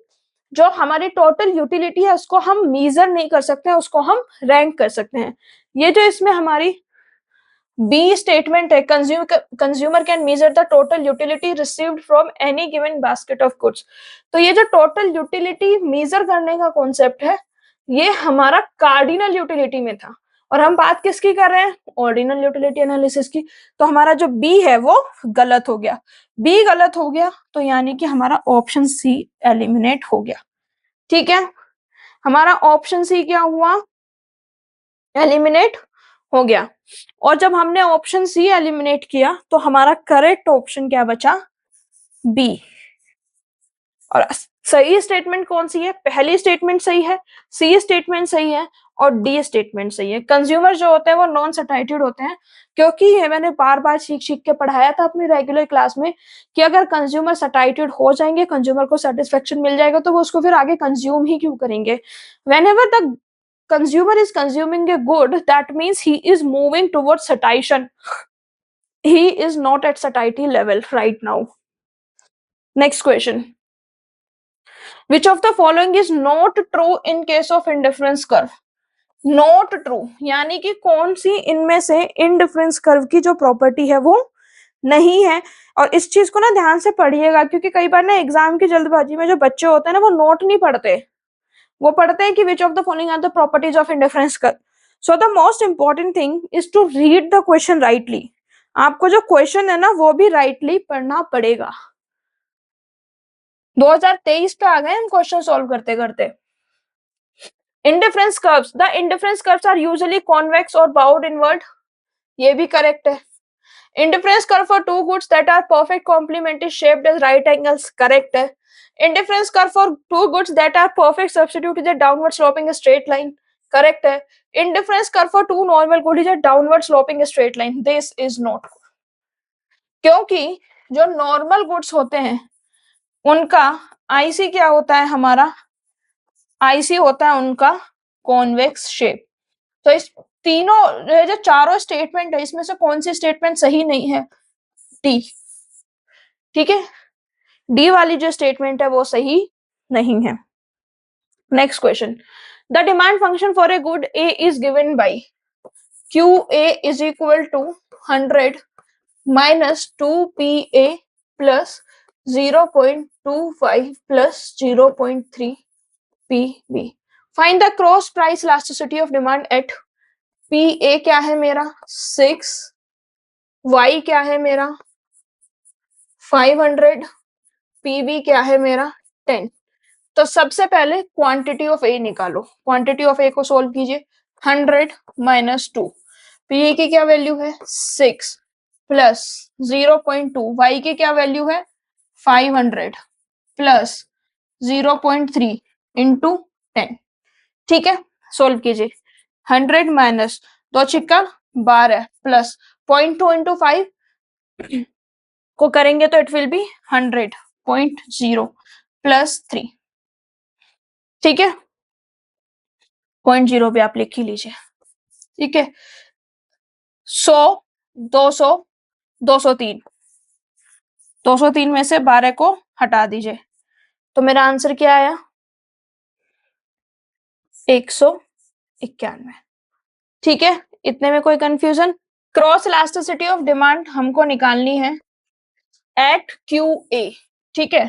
जो हमारी टोटल यूटिलिटी है उसको हम मेजर नहीं कर सकते हैं, उसको हम रैंक कर सकते हैं। ये जो इसमें हमारी बी स्टेटमेंट है, consumer can measure the total utility received from any given basket of goods. तो ये जो टोटल यूटिलिटी मेजर करने का कॉन्सेप्ट है ये हमारा कार्डिनल यूटिलिटी में था, और हम बात किसकी कर रहे हैं? ऑर्डिनल यूटिलिटी एनालिसिस की। तो हमारा जो बी है वो गलत हो गया। बी गलत हो गया तो यानी कि हमारा ऑप्शन सी एलिमिनेट हो गया। ठीक है, हमारा ऑप्शन सी क्या हुआ? एलिमिनेट हो गया। और जब हमने ऑप्शन सी एलिमिनेट किया तो हमारा करेक्ट ऑप्शन क्या बचा? बी। और सही स्टेटमेंट कौन सी है? पहली स्टेटमेंट सही है, सी स्टेटमेंट सही है, और डी स्टेटमेंट सही है। कंज्यूमर जो होते हैं वो नॉन सैटिस्फाइड होते हैं, क्योंकि ये मैंने बार बार सीख के पढ़ाया था अपनी रेगुलर क्लास में कि अगर कंज्यूमर सैटिस्फाइड हो जाएंगे, कंज्यूमर को सेटिस्फेक्शन मिल जाएगा, तो वो उसको फिर आगे कंज्यूम ही क्यों करेंगे? Whenever the consumer is consuming a good, that means he is moving towards satiation. He is not at satiety level right now. Next question, which of the following is not true in case of indifference curve? Not true यानी कि कौन सी इनमें से indifference curve की जो property है वो नहीं है। और इस चीज को ना ध्यान से पढ़िएगा, क्योंकि कई बार ना एग्जाम की जल्दबाजी में जो बच्चे होते हैं ना वो नोट नहीं पढ़ते, वो पढ़ते हैं कि which of the following are the properties of indifference curve. So the most important thing is to read the question rightly. आपको जो क्वेश्चन है ना वो भी राइटली पढ़ना पड़ेगा। 2023 पे आ गए हम क्वेश्चन सॉल्व करते करते। Indifference curves, the indifference curves are usually convex और बाउड इनवर्ड, ये भी करेक्ट है। Indifference curve for two goods that are perfect complement is shaped as right angles, correct है। Indifference curve for two goods that are perfect substitute is a downward sloping straight line, correct है। Indifference curve for two normal good is a downward sloping straight line, this is not. क्योंकि जो normal goods होते हैं उनका IC क्या होता है, हमारा आईसी होता है उनका कॉन्वेक्स शेप। तो इस तीनों जो चारों स्टेटमेंट है इसमें से कौन सी स्टेटमेंट सही नहीं है? डी, ठीक है, डी वाली जो स्टेटमेंट है वो सही नहीं है। Next question, the demand function for a good A is given by Q A is equal to 100 minus 2PA plus 0.25 plus 0.3 PB। Find the cross price elasticity of demand at PA क्या है मेरा 6, Y क्या है मेरा 500, PB क्या है मेरा 10। तो सबसे पहले क्वांटिटी ऑफ ए निकालो, क्वांटिटी ऑफ ए को सोल्व कीजिए। 100 माइनस 2, पी की क्या वैल्यू है 6 प्लस 0.2, वाई की क्या वैल्यू है 500 प्लस 0.3 इंटू 10, ठीक है। सोल्व कीजिए, 100 माइनस 2 छिक्का 12 प्लस 0.2 इंटू 5 को करेंगे तो इट विल बी 100.0 प्लस 3, ठीक है। 0.0 भी आप लिख ही लीजिए, ठीक है। 100, 200, 203, 203 में से 12 को हटा दीजिए तो मेरा आंसर क्या आया 191, ठीक है। इतने में कोई confusion? Cross elasticity of demand हमको निकालनी है एट QA, ठीक है।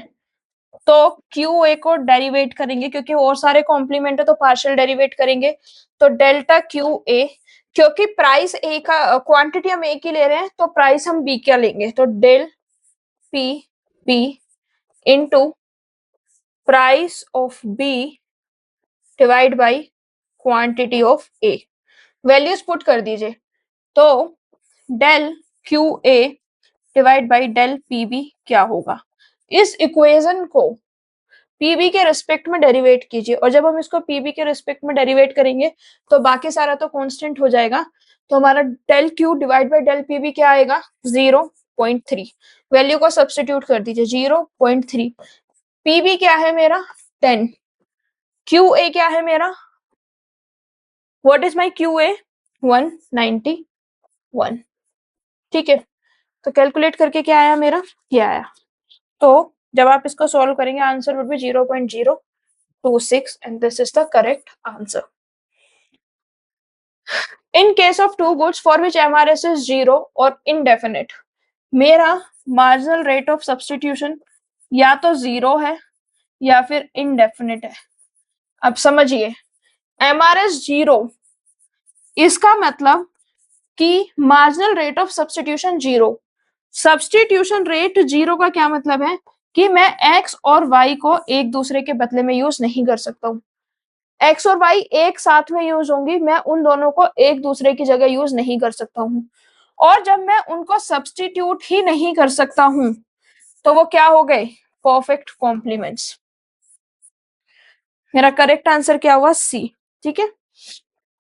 तो QA को डेरिवेट करेंगे, क्योंकि और सारे कॉम्प्लीमेंट है तो पार्शियल डेरिवेट करेंगे। तो डेल्टा QA, क्योंकि प्राइस ए का क्वांटिटी हम ए की ले रहे हैं तो प्राइस हम बी का लेंगे, तो del PB into price of B divide by quantity of A, values put कर दीजिए। तो del QA divide by del PB क्या होगा? इस इक्वेशन को पीबी के रिस्पेक्ट में डेरिवेट कीजिए, और जब हम इसको पीबी के रिस्पेक्ट में डेरिवेट करेंगे तो बाकी सारा तो कांस्टेंट हो जाएगा। तो हमारा del Q divide by del PB क्या आएगा 0.3, वैल्यू को सब्स्टिट्यूट कर दीजिए 0.3, पीबी क्या है मेरा 10, क्यू ए क्या है मेरा, what is my Q A 191, ठीक है। तो कैलकुलेट करके क्या आया मेरा, ये आया। तो जब आप इसको सॉल्व करेंगे answer would be 0.026 and this is the correct answer. In case of two goods for which MRS is 0 or indefinite, मेरा marginal rate of substitution या तो 0 है या फिर indefinite है। अब समझिए MRS 0, इसका मतलब कि marginal rate of substitution 0। Substitution rate 0 का क्या मतलब है कि मैं x और y को एक दूसरे के बदले में यूज नहीं कर सकता हूँ। x और y एक साथ में यूज होंगी, मैं उन दोनों को एक दूसरे की जगह यूज नहीं कर सकता हूँ। और जब मैं उनको सब्स्टिट्यूट ही नहीं कर सकता हूँ तो वो क्या हो गए परफेक्ट कॉम्प्लीमेंट्स। मेरा करेक्ट आंसर क्या हुआ सी, ठीक है।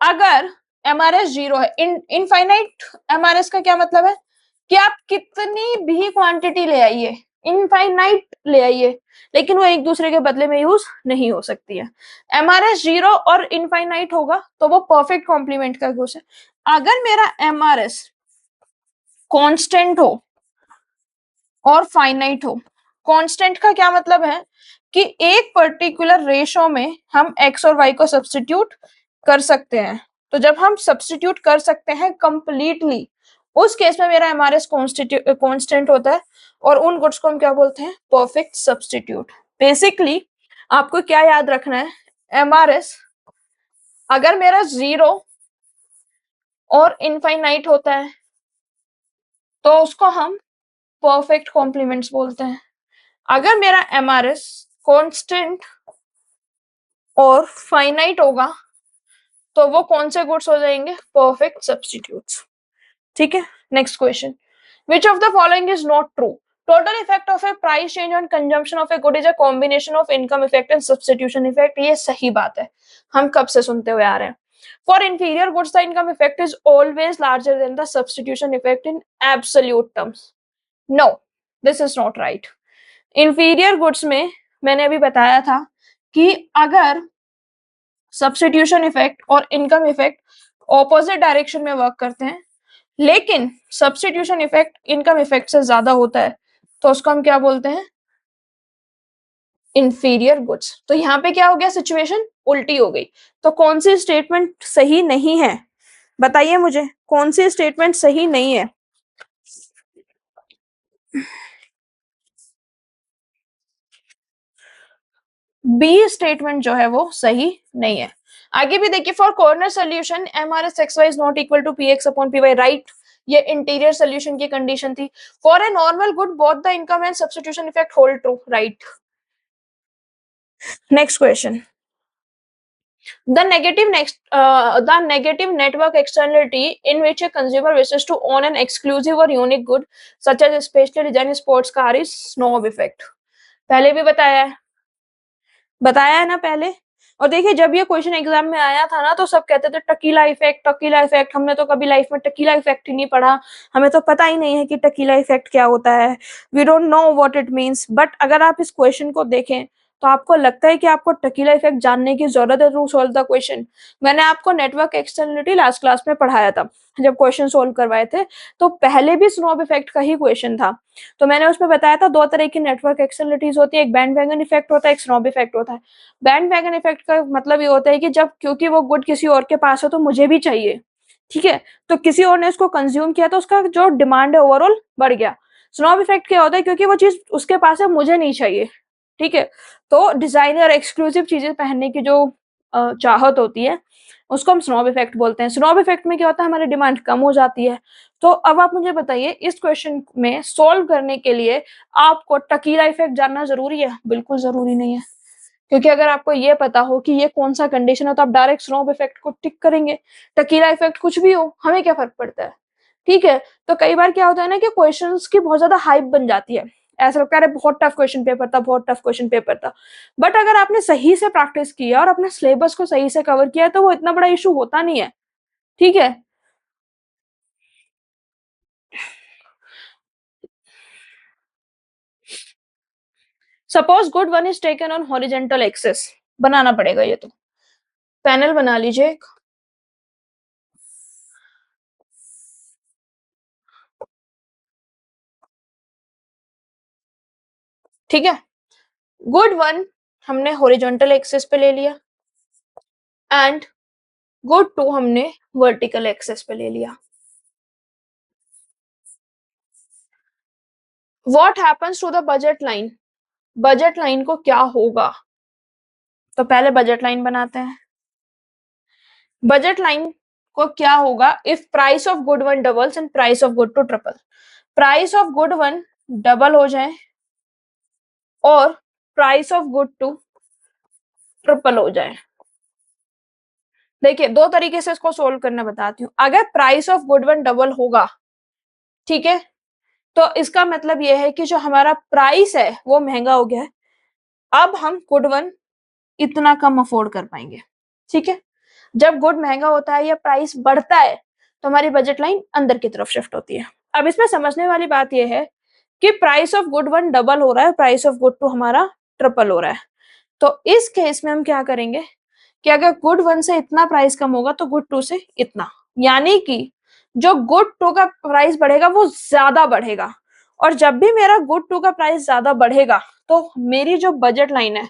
अगर MRS 0 है, इनफाइनाइट MRS का क्या मतलब है कि आप कितनी भी क्वांटिटी ले आइए, इनफाइनाइट ले आइए, लेकिन वो एक दूसरे के बदले में यूज नहीं हो सकती है। MRS 0 और इनफाइनाइट होगा तो वो परफेक्ट कॉम्प्लीमेंट का केस है। अगर मेरा MRS कांस्टेंट हो और फाइनाइट हो, कांस्टेंट का क्या मतलब है कि एक पर्टिकुलर रेशो में हम x और y को सब्स्टिट्यूट कर सकते हैं। तो जब हम सब्स्टिट्यूट कर सकते हैं कंप्लीटली, उस केस में मेरा एमआरएस कांस्टेंट होता है और उन गुड्स को हम क्या बोलते हैं, परफेक्ट सब्स्टिट्यूट। बेसिकली आपको क्या याद रखना है, एमआरएस अगर मेरा 0 और इनफाइनाइट होता है तो उसको हम परफेक्ट कॉम्प्लीमेंट्स बोलते हैं। अगर मेरा एमआरएस कांस्टेंट और फाइनाइट होगा तो वो कौन से गुड्स हो जाएंगे, परफेक्ट सब्स्टिट्यूट्स। ठीक है, next question, which of the following is not true? Total effect of A price change on consumption of a good is a combination of income effect and substitution effect. ये सही बात है, हम कब से सुनते हुए आ रहे हैं। For inferior goods the income effect is always larger than the substitution effect in absolute terms. No, this is not right. inferior goods में मैंने अभी बताया था कि अगर सब्स्टिट्यूशन इफेक्ट और इनकम इफेक्ट ऑपोजिट डायरेक्शन में वर्क करते हैं, लेकिन सब्स्टिट्यूशन इफेक्ट इनकम इफेक्ट से ज्यादा होता है, तो उसको हम क्या बोलते हैं, इंफीरियर गुड्स। तो यहाँ पे क्या हो गया, सिचुएशन उल्टी हो गई। तो कौन सी स्टेटमेंट सही नहीं है, बताइए मुझे, कौन सी स्टेटमेंट सही नहीं है? बी स्टेटमेंट जो है वो सही नहीं है। आगे भी देखिए, for corner solution MRS X Y is not equal to P X upon P Y, right, ये इंटीरियर सोल्यूशन की कंडीशन थी। For a normal good both the income and substitution effect hold true, right. Next question, the negative network externality in which a consumer wishes to own an exclusive or unique good such as a specially designed sports car is snob effect। पहले भी बताया है ना पहले। और देखिए, जब ये क्वेश्चन एग्जाम में आया था ना तो सब कहते थे टकीला इफेक्ट, टकीला इफेक्ट। हमने तो कभी लाइफ में टकीला इफेक्ट ही नहीं पढ़ा, हमें तो पता ही नहीं है कि टकीला इफेक्ट क्या होता है, we don't know what it means. But अगर आप इस क्वेश्चन को देखें तो आपको लगता है कि आपको टकीला इफेक्ट जानने की जरूरत है टू सॉल्व द क्वेश्चन। मैंने आपको नेटवर्क एक्सटर्नलिटी लास्ट क्लास में पढ़ाया था, जब क्वेश्चन सोल्व करवाए थे, तो पहले भी स्नोब इफेक्ट का ही क्वेश्चन था। तो मैंने उसमें बताया था दो तरह की नेटवर्क एक्सटर्नलिटीज होती है, एक बैंड वैगन इफेक्ट होता है, एक स्नोब इफेक्ट होता है। बैंड वैगन इफेक्ट का मतलब ये होता है कि जब, क्योंकि वो गुड किसी और के पास है तो मुझे भी चाहिए, ठीक है, तो किसी और ने उसको कंज्यूम किया तो उसका जो डिमांड है ओवरऑल बढ़ गया। स्नोब इफेक्ट क्या होता है, क्योंकि वो चीज उसके पास है मुझे नहीं चाहिए, ठीक है, तो डिजाइनर एक्सक्लूसिव चीजें पहनने की जो चाहत होती है उसको हम स्नोब इफेक्ट बोलते हैं। स्नोब इफेक्ट में क्या होता है, हमारी डिमांड कम हो जाती है। तो अब आप मुझे बताइए, इस क्वेश्चन में सोल्व करने के लिए आपको टकीला इफेक्ट जानना जरूरी है? बिल्कुल जरूरी नहीं है, क्योंकि अगर आपको ये पता हो कि ये कौन सा कंडीशन है तो आप डायरेक्ट स्नोब इफेक्ट को टिक करेंगे। टकीला इफेक्ट कुछ भी हो, हमें क्या फर्क पड़ता है, ठीक है। तो कई बार क्या होता है ना कि क्वेश्चंस की बहुत ज्यादा हाइप बन जाती है, ऐसा लगता है बहुत टफ क्वेश्चन पेपर था, बहुत टफ क्वेश्चन पेपर था। बट अगर आपने सही से प्रैक्टिस किया और अपने सिलेबस को सही से कवर किया तो वो इतना बड़ा इशू होता नहीं है, ठीक है। Suppose good one is taken on horizontal axis, बनाना पड़ेगा ये तो, पैनल बना लीजिए। ठीक है, गुड वन हमने हॉरिजॉन्टल एक्सेस पे ले लिया एंड गुड टू हमने वर्टिकल एक्सेस पे ले लिया। What happens to the budget line? Budget line को क्या होगा? तो पहले बजट लाइन बनाते हैं। बजट लाइन को क्या होगा if price of good one doubles and price of good two triple? Price of good one double हो जाए और price of good two triple हो जाए। देखिए, दो तरीके से इसको सोल्व करना बताती हूँ। अगर price of good one double होगा, ठीक है, तो इसका मतलब यह है कि जो हमारा प्राइस है वो महंगा हो गया है, अब हम गुड वन इतना कम अफोर्ड कर पाएंगे, ठीक है। जब गुड महंगा होता है या प्राइस बढ़ता है तो हमारी बजट लाइन अंदर की तरफ शिफ्ट होती है। अब इसमें समझने वाली बात यह है कि price of good one double हो रहा है, प्राइस ऑफ गुड टू हमारा ट्रिपल हो रहा है। तो इस केस में हम क्या करेंगे कि अगर गुड वन से इतना प्राइस कम होगा तो गुड टू से इतना, यानी कि जो गुड टू का प्राइस बढ़ेगा वो ज्यादा बढ़ेगा और जब भी मेरा गुड टू का प्राइस ज्यादा बढ़ेगा तो मेरी जो बजट लाइन है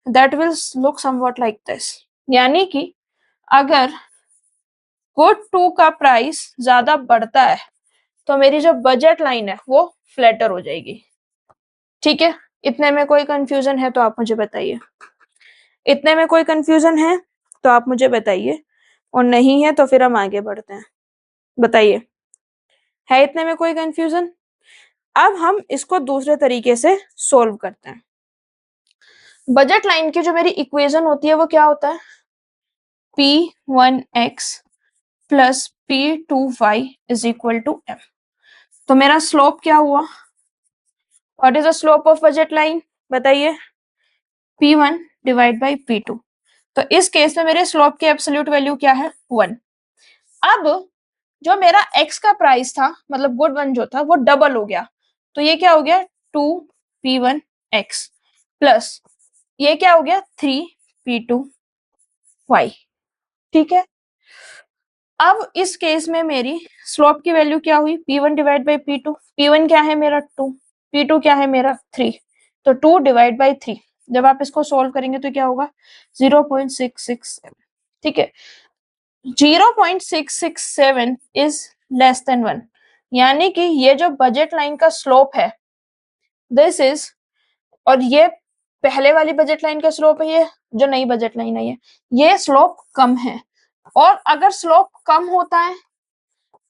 that will look somewhat like this. यानी कि अगर गुड टू का प्राइस ज्यादा बढ़ता है तो मेरी जो बजट लाइन है वो फ्लैटर हो जाएगी। ठीक है, इतने में कोई कंफ्यूजन है तो आप मुझे बताइए। इतने में कोई कंफ्यूजन है तो आप मुझे बताइए, और नहीं है तो फिर हम आगे बढ़ते हैं। बताइए, है इतने में कोई कंफ्यूजन? अब हम इसको दूसरे तरीके से सोल्व करते हैं। बजट लाइन की जो मेरी इक्वेशन होती है वो क्या होता है? P1x plus P2y is equal to m। तो मेरा स्लोप क्या हुआ? What is the slope of budget line? बताइए। P1 divide by P2। तो इस केस में मेरे स्लोप की एब्सोल्यूट वैल्यू क्या है? 1। अब जो मेरा x का प्राइस था, मतलब गुड वन जो था, वो डबल हो गया। तो ये क्या हो गया? 2P1x प्लस ये क्या हो गया? 3P2y। ठीक है, अब इस केस में मेरी स्लोप की वैल्यू क्या हुई? P1 divide by P2। P1 क्या है मेरा? 2। P2 क्या है मेरा? 3। तो 2 डिवाइड बाई 3, जब आप इसको सोल्व करेंगे तो क्या होगा? 0.667। ठीक है, 0.667 इज लेस देन 1। यानी कि ये जो बजट लाइन का स्लोप है दिस इज, और ये पहले वाली बजट लाइन का स्लोप है, ये जो नई बजट लाइन है ये स्लोप कम है। और अगर स्लोप कम होता है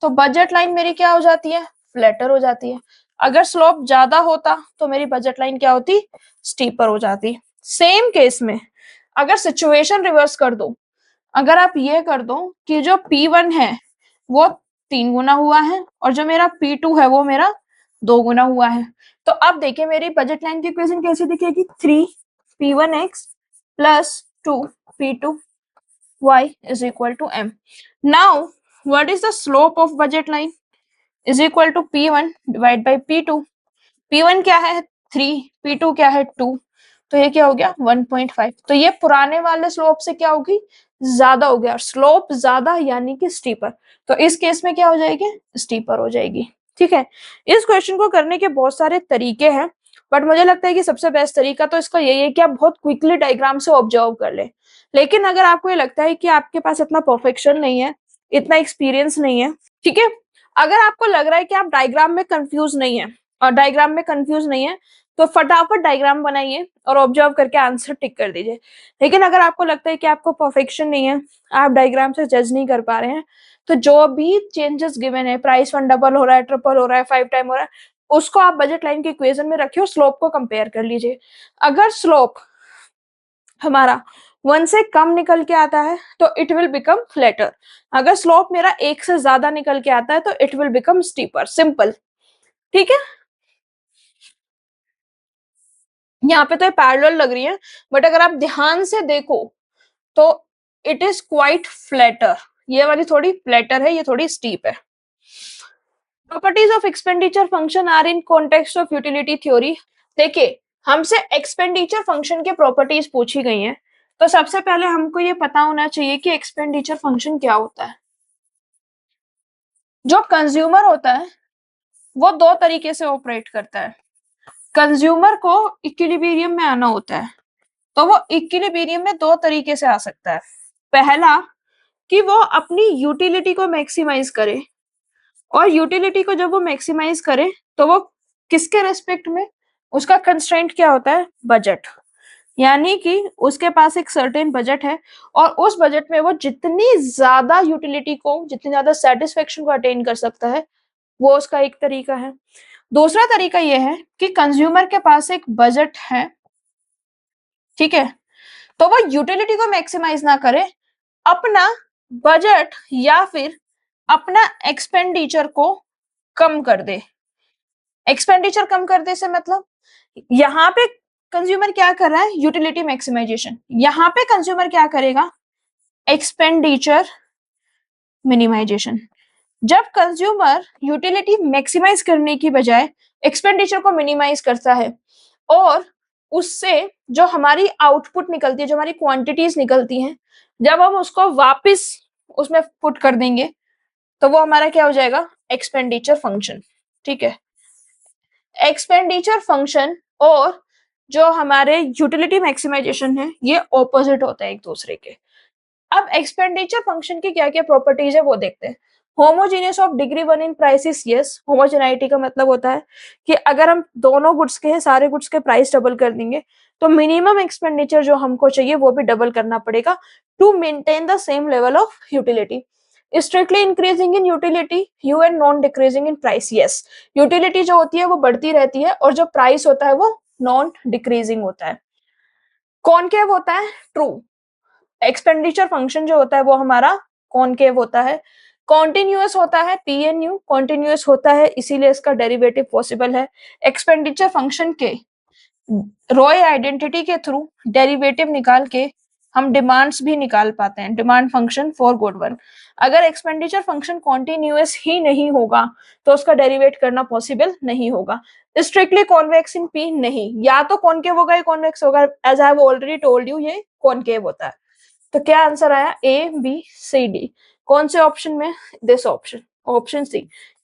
तो बजट लाइन मेरी क्या हो जाती है? फ्लैटर हो जाती है। अगर स्लोप ज्यादा होता तो मेरी बजट लाइन क्या होती? स्टीपर हो जाती। सेम केस में अगर सिचुएशन रिवर्स कर दो, अगर आप ये कर दो कि जो P1 है वो 3 गुना हुआ है और जो मेरा P2 है वो मेरा 2 गुना हुआ है, तो अब देखिए मेरी बजट लाइन की इक्वेशन कैसी दिखेगी? 3P1x plus 2P2y is equal to m. Now what is the slope of budget line? Is equal to P1 divide by P2। P1 क्या है? 3। P2 क्या है? 2। तो ये क्या हो गया? 1.5। तो ये पुराने वाले स्लोप से क्या होगी? ज्यादा हो गया। स्लोप ज्यादा यानी कि स्टीपर। तो इस केस में क्या हो जाएगी? स्टीपर हो जाएगी। ठीक है, इस क्वेश्चन को करने के बहुत सारे तरीके हैं, बट मुझे लगता है कि सबसे बेस्ट तरीका तो इसका यही है कि आप बहुत क्विकली डायग्राम से ऑब्जर्व कर ले। लेकिन अगर आपको ये लगता है कि आपके पास इतना परफेक्शन नहीं है, इतना एक्सपीरियंस नहीं है, ठीक है, अगर आपको लग रहा है कि आप डायग्राम में कंफ्यूज नहीं है और डायग्राम में कंफ्यूज नहीं है तो फटाफट डायग्राम बनाइए और ऑब्जर्व करके आंसर टिक कर दीजिए। लेकिन अगर आपको लगता है कि आपको परफेक्शन नहीं है, आप डायग्राम से जज नहीं कर पा रहे हैं, तो जो भी चेंजेस गिवन है, प्राइस 1 डबल हो रहा है, ट्रिपल हो रहा है, 5 टाइम हो रहा है, उसको आप बजट लाइन की इक्वेशन में रखिए और स्लोप को कंपेयर कर लीजिए। अगर स्लोप हमारा 1 से कम निकल के आता है तो इट विल बिकम फ्लैटर। अगर स्लोप मेरा 1 से ज्यादा निकल के आता है तो it will become steeper. Simple. ठीक है, यहाँ पे तो ये पैरेलल लग रही है, बट अगर आप ध्यान से देखो तो इट इज क्वाइट फ्लैटर। ये वाली थोड़ी फ्लैटर है, ये थोड़ी स्टीप है। Properties of expenditure function are in context of utility theory. देखिए, हमसे एक्सपेंडिचर फंक्शन के प्रॉपर्टीज पूछी गई हैं, तो सबसे पहले हमको ये पता होना चाहिए कि एक्सपेंडिचर फंक्शन क्या होता है। जो कंज्यूमर होता है वो दो तरीके से ऑपरेट करता है। कंज्यूमर को इक्विलिब्रियम में आना होता है, तो वो इक्विलिब्रियम में दो तरीके से आ सकता है। पहला कि वो अपनी यूटिलिटी को मैक्सिमाइज करे, और यूटिलिटी को जब वो मैक्सिमाइज करे तो वो किसके रेस्पेक्ट में? उसका कंस्ट्रेंट क्या होता है? बजट। यानी कि उसके पास एक सर्टेन बजट है और उस बजट में वो जितनी ज्यादा यूटिलिटी को, जितनी ज्यादा सेटिस्फेक्शन को अटेन कर सकता है, वो उसका एक तरीका है। दूसरा तरीका यह है कि कंज्यूमर के पास एक बजट है, ठीक है, तो वो यूटिलिटी को मैक्सिमाइज ना करे, अपना बजट या फिर अपना एक्सपेंडिचर को कम कर दे। एक्सपेंडिचर कम कर दे से मतलब यहाँ पे कंज्यूमर क्या कर रहा है? Utility maximisation. यहाँ पे कंज्यूमर क्या करेगा? Expenditure minimisation. जब कंज्यूमर यूटिलिटी मैक्सिमाइज करने की बजाय एक्सपेंडिचर को मिनिमाइज करता है और उससे जो हमारी आउटपुट निकलती है, जो हमारी क्वांटिटीज निकलती हैं, जब हम उसको वापस उसमें पुट कर देंगे तो वो हमारा क्या हो जाएगा? Expenditure function. ठीक है, एक्सपेंडिचर फंक्शन और जो हमारे यूटिलिटी मैक्सिमाइजेशन है ये ऑपोजिट होता है एक दूसरे के। अब एक्सपेंडिचर फंक्शन की क्या क्या प्रॉपर्टीज है वो देखते हैं। Homogeneous of degree 1 in prices, yes. Homogeneity का मतलब होता है कि अगर हम दोनों गुड्स के सारे गुड्स के प्राइस डबल कर देंगे तो मिनिमम एक्सपेंडिचर जो हमको चाहिए वो भी डबल करना पड़ेगा to maintain the same level of utility. Strictly increasing in utility U and non decreasing in price, yes. Utility जो होती है वो बढ़ती रहती है और जो प्राइस होता है वो नॉन डिक्रीजिंग होता है। कॉनकेव होता है ट्रू। एक्सपेंडिचर फंक्शन जो होता है वो हमारा कॉनकेव होता है। कॉन्टिन्यूअस होता है पी एन यू, कॉन्टिन्यूअस होता है इसीलिए इसका डेरिवेटिव पॉसिबल है। एक्सपेंडिचर फंक्शन के रॉय आइडेंटिटी के थ्रू डेरिवेटिव निकाल के हम डिमांड्स भी निकाल पाते हैं, demand function for good one. अगर एक्सपेंडिचर फंक्शन कॉन्टिन्यूअस ही नहीं होगा तो उसका डेरिवेट करना पॉसिबल नहीं होगा। स्ट्रिक्टली कॉन्वेक्स इन पी नहीं, या तो कॉनकेव होगा या कॉन्वेक्स होगा। As I have already told you ये कॉनकेव होता है। तो क्या आंसर आया ए बी सी डी। कौन से ऑप्शन में? This option, option C.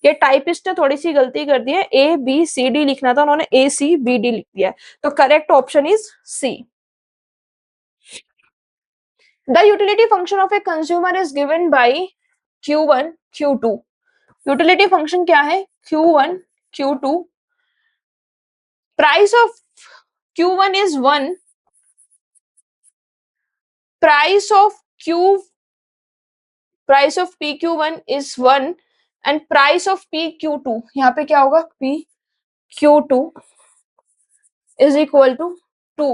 ये टाइपिस्ट ने थोड़ी सी गलती कर दी है, ए बी सी डी लिखना था, उन्होंने ए सी बी डी लिख दिया। तो correct option is C. The utility function of a consumer is given by Q1 Q2। Utility function क्या है? Q1 Q2। Price of Q1 is 1, price of PQ1 is 1 and price of PQ2, यहाँ पे क्या होगा? PQ2 is equal to 2.